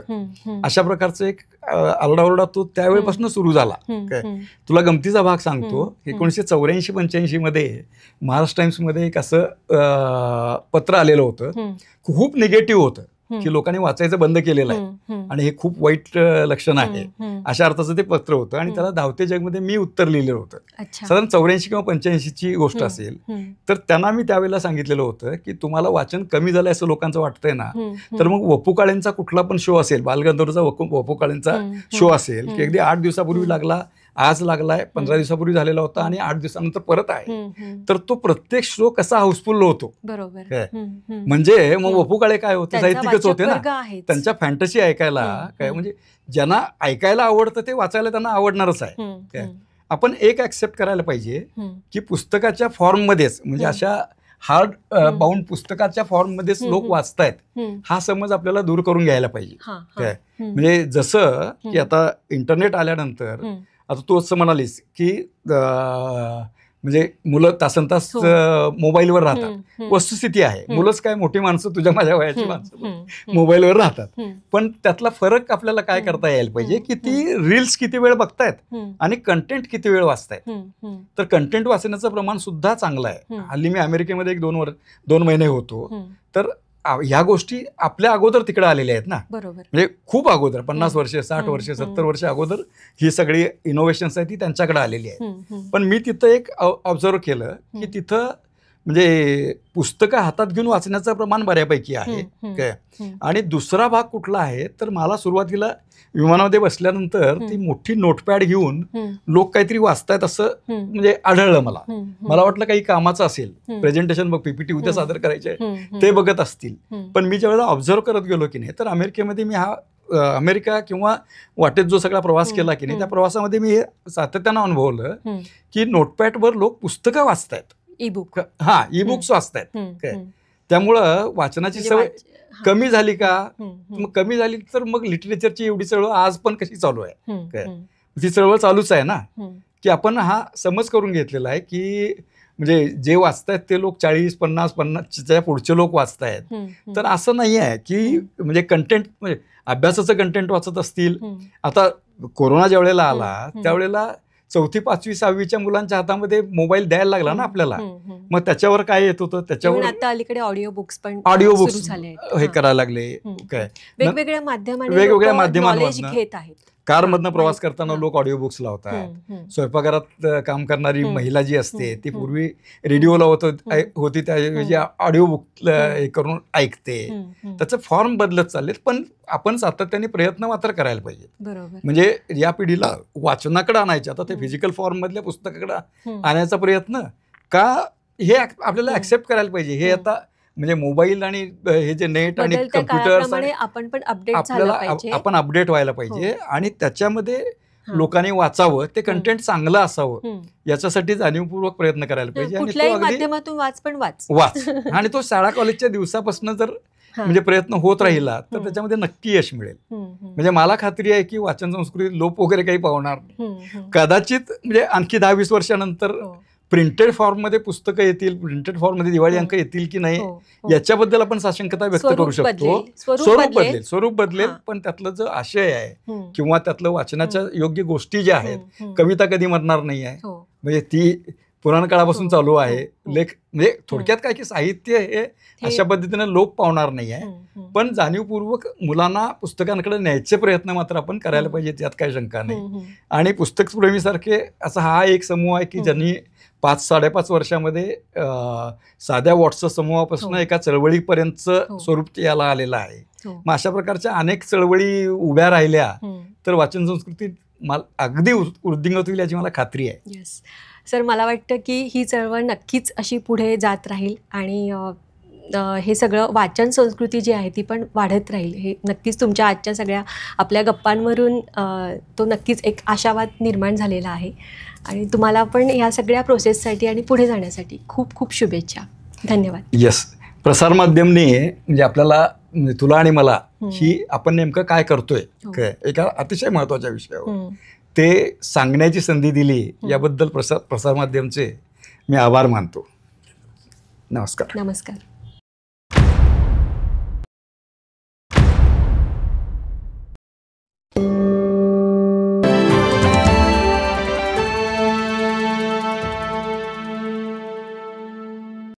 S2: अशा प्रकारचं एक आरडाओरडा तो त्यावेळेपासून सुरू झाला काय. तुला गमतीचा भाग सांगतो, 1984-85 मध्ये महाराष्ट्र टाइम्समध्ये एक असं पत्र आलेलं होतं, खूप निगेटिव्ह होतं की लोकांनी वाचायचं बंद केलेलं आहे आणि हे खूप वाईट लक्षण आहे, अशा अर्थाचं ते पत्र होतं. आणि त्याला धावते जगमध्ये मी उत्तर लिहिलेलं होतं. साधारण 84 किंवा 85ची गोष्ट असेल. तर त्यांना मी त्यावेळेला सांगितलेलं होतं की तुम्हाला वाचन कमी झालंय असं लोकांचं वाटतंय ना, तर मग वपू काळेंचा कुठला पण शो असेल, बालगंधर्वचा वपू काळेंचा शो असेल की अगदी 8 दिवसापूर्वी लागला, आज लागलाय, 15 दिवसापूर्वी झालेला होता आणि 8 दिवसानंतर परत आहे, तर तो प्रत्येक शो कसा हाऊसफुल होतो.
S1: बरोबर.
S2: म्हणजे मग वपू काळे काय होते, साहित्यिकच होते ना, त्यांच्या फॅन्टसी ऐकायला काय, म्हणजे ज्यांना ऐकायला आवडतं ते वाचायला त्यांना आवडणारच आहे काय. आपण एक ऍक्सेप्ट करायला पाहिजे की पुस्तकाच्या फॉर्ममध्येच, म्हणजे अशा हार्ड बाउंड पुस्तकाच्या फॉर्ममध्येच लोक वाचतायत, हा समज आपल्याला दूर करून घ्यायला पाहिजे काय. म्हणजे जसं की आता इंटरनेट आल्यानंतर, आता तू असं म्हणालीस की म्हणजे मुलं तासनतास मोबाईलवर राहतात, वस्तुस्थिती आहे, मुलंच काय मोठी माणसं, तुझ्या माझ्या वयाची माणसं मोबाईलवर राहतात. पण त्यातला फरक आपल्याला काय करता यायला पाहिजे की ती रील्स किती वेळ बघतायत आणि कंटेंट किती वेळ वाचतायत. तर कंटेंट वाचण्याचं प्रमाण सुद्धा चांगलं आहे. हल्ली मी अमेरिकेमध्ये एक 2 महिने होतो, तर ह्या गोष्टी आपल्या अगोदर तिकडे आलेल्या आहेत ना, म्हणजे खूप अगोदर, 50 वर्ष, 60 वर्ष, 70 वर्ष अगोदर ही सगळी इनोव्हेशन्स आहे ती त्यांच्याकडे आलेली आहे. पण मी तिथं एक ऑब्झर्व केलं की तिथं म्हणजे पुस्तकं हातात घेऊन वाचण्याचं प्रमाण बऱ्यापैकी आहे काय. आणि दुसरा भाग कुठला आहे, तर मला सुरुवातीला विमानामध्ये बसल्यानंतर ती मोठी नोटपॅड घेऊन लोक काहीतरी वाचतायत असं म्हणजे आढळलं मला. मला वाटलं काही कामाचं असेल, प्रेझेंटेशन बघ, PPT उद्या सादर करायचे ते बघत असतील. पण मी ज्यावेळेला ऑब्झर्व करत गेलो की नाही, तर अमेरिकेमध्ये मी अमेरिका किंवा वाटेत जो सगळा प्रवास केला की नाही, त्या प्रवासामध्ये मी हे सातत्यानं अनुभवलं की नोटपॅडवर लोक पुस्तकं वाचतायत, ई-बुक्स वाचतायत काय. त्यामुळं वाचनाची सवय कमी झाली का, मग कमी झाली तर मग लिटरेचरची एवढी चळवळ आज पण कशी चालू आहे काय, ती चळवळ चालूच आहे ना, की आपण हा समज करून घेतलेला आहे की म्हणजे जे वाचतायत ते लोक 40-50-50च्या पुढचे लोक वाचतायत. तर असं नाही आहे की म्हणजे कंटेंट, म्हणजे अभ्यासाचं कंटेंट वाचत असतील. आता कोरोना ज्या वेळेला आला त्यावेळेला 4वी, 5वी, 6वीच्या मुलांच्या हातामध्ये मोबाईल द्यायला लागला ना आपल्याला, मग त्याच्यावर काय येत होतं, त्याच्यावर
S1: आता अलीकडे ऑडिओ बुक्स
S2: हे करायला लागले काय,
S1: वेगवेगळ्या माध्यमांमधून घेत आहेत.
S2: कारमधनं प्रवास करताना लोक ऑडिओ बुक्स लावतात. स्वयंपाकघरात काम करणारी महिला जी असते ती पूर्वी रेडिओ लावत होती, त्याऐवजी ऑडिओ बुक हे करून ऐकते. त्याचं फॉर्म बदलत चाललेत, पण आपण सातत्याने प्रयत्न मात्र करायला पाहिजे. म्हणजे या पिढीला वाचनाकडे आणायचे, आता ते फिजिकल फॉर्म मधल्या पुस्तकाकडे आणण्याचा प्रयत्न का, हे आपल्याला ऍक्सेप्ट करायला पाहिजे. हे आता म्हणजे मोबाईल आणि हे जे नेट आणि कम्प्युटर्स, आपण अपडेट व्हायला पाहिजे आणि त्याच्यामध्ये लोकांनी वाचावं, ते कंटेंट चांगलं असावं याच्यासाठी जाणीवपूर्वक प्रयत्न करायला पाहिजे. वाच आणि तो शाळा कॉलेजच्या दिवसापासून जर म्हणजे प्रयत्न होत राहिला तर त्याच्यामध्ये नक्की यश मिळेल. म्हणजे मला खात्री आहे की वाचन संस्कृती लोप वगैरे काही पावणार नाही. कदाचित म्हणजे आणखी 10-20 वर्षानंतर प्रिंटेड फॉर्ममध्ये पुस्तकं येतील, प्रिंटेड फॉर्ममध्ये दिवाळी अंक येतील की नाही याच्याबद्दल आपण साशंकता व्यक्त करू शकतो. स्वरूप बदलेल, पण त्यातलं जो आशय आहे किंवा त्यातलं वाचनाच्या योग्य गोष्टी ज्या आहेत, कविता कधी मरणार नाही आहे. म्हणजे ती पुराण काळापासून
S1: हो,
S2: चालू
S1: हो,
S2: आहे.
S1: हो.
S2: लेख म्हणजे थोडक्यात काय की साहित्य हे अशा पद्धतीनं लोप पावणार नाही आहे. पण जाणीवपूर्वक मुलांना पुस्तकांकडे न्यायचे प्रयत्न मात्र आपण करायला पाहिजे, यात काही शंका नाही. आणि पुस्तकप्रेमीसारखे असा हा एक समूह आहे की ज्यांनी 5-5.5 वर्षामध्ये साध्या व्हॉट्सअप समूहापासून एका चळवळीपर्यंतचं स्वरूप याला आलेलं आहे. मग अशा प्रकारच्या अनेक चळवळी उभ्या राहिल्या तर वाचन संस्कृती अगदी वृद्धिंगत होईल याची मला खात्री आहे.
S1: येस सर, मला वाटतं की ही चळवळ नक्कीच अशी पुढे जात राहील आणि हे सगळं वाचन संस्कृती जी आहे ती पण वाढत राहील. हे नक्कीच तुमच्या आजच्या सगळ्या आपल्या गप्पांवरून तो नक्कीच एक आशावाद निर्माण झालेला आहे. आणि तुम्हाला पण या सगळ्या प्रोसेससाठी आणि पुढे जाण्यासाठी खूप खूप शुभेच्छा. धन्यवाद.
S2: येस, प्रसारमाध्यमने म्हणजे आपल्याला तुला आणि मला ही आपण नेमकं काय करतोय एका अतिशय महत्त्वाच्या विषयावर ते सांगण्याची संधी दिली याबद्दल प्रसारमाध्यमचे मी आभार मानतो. नमस्कार.
S1: नमस्कार.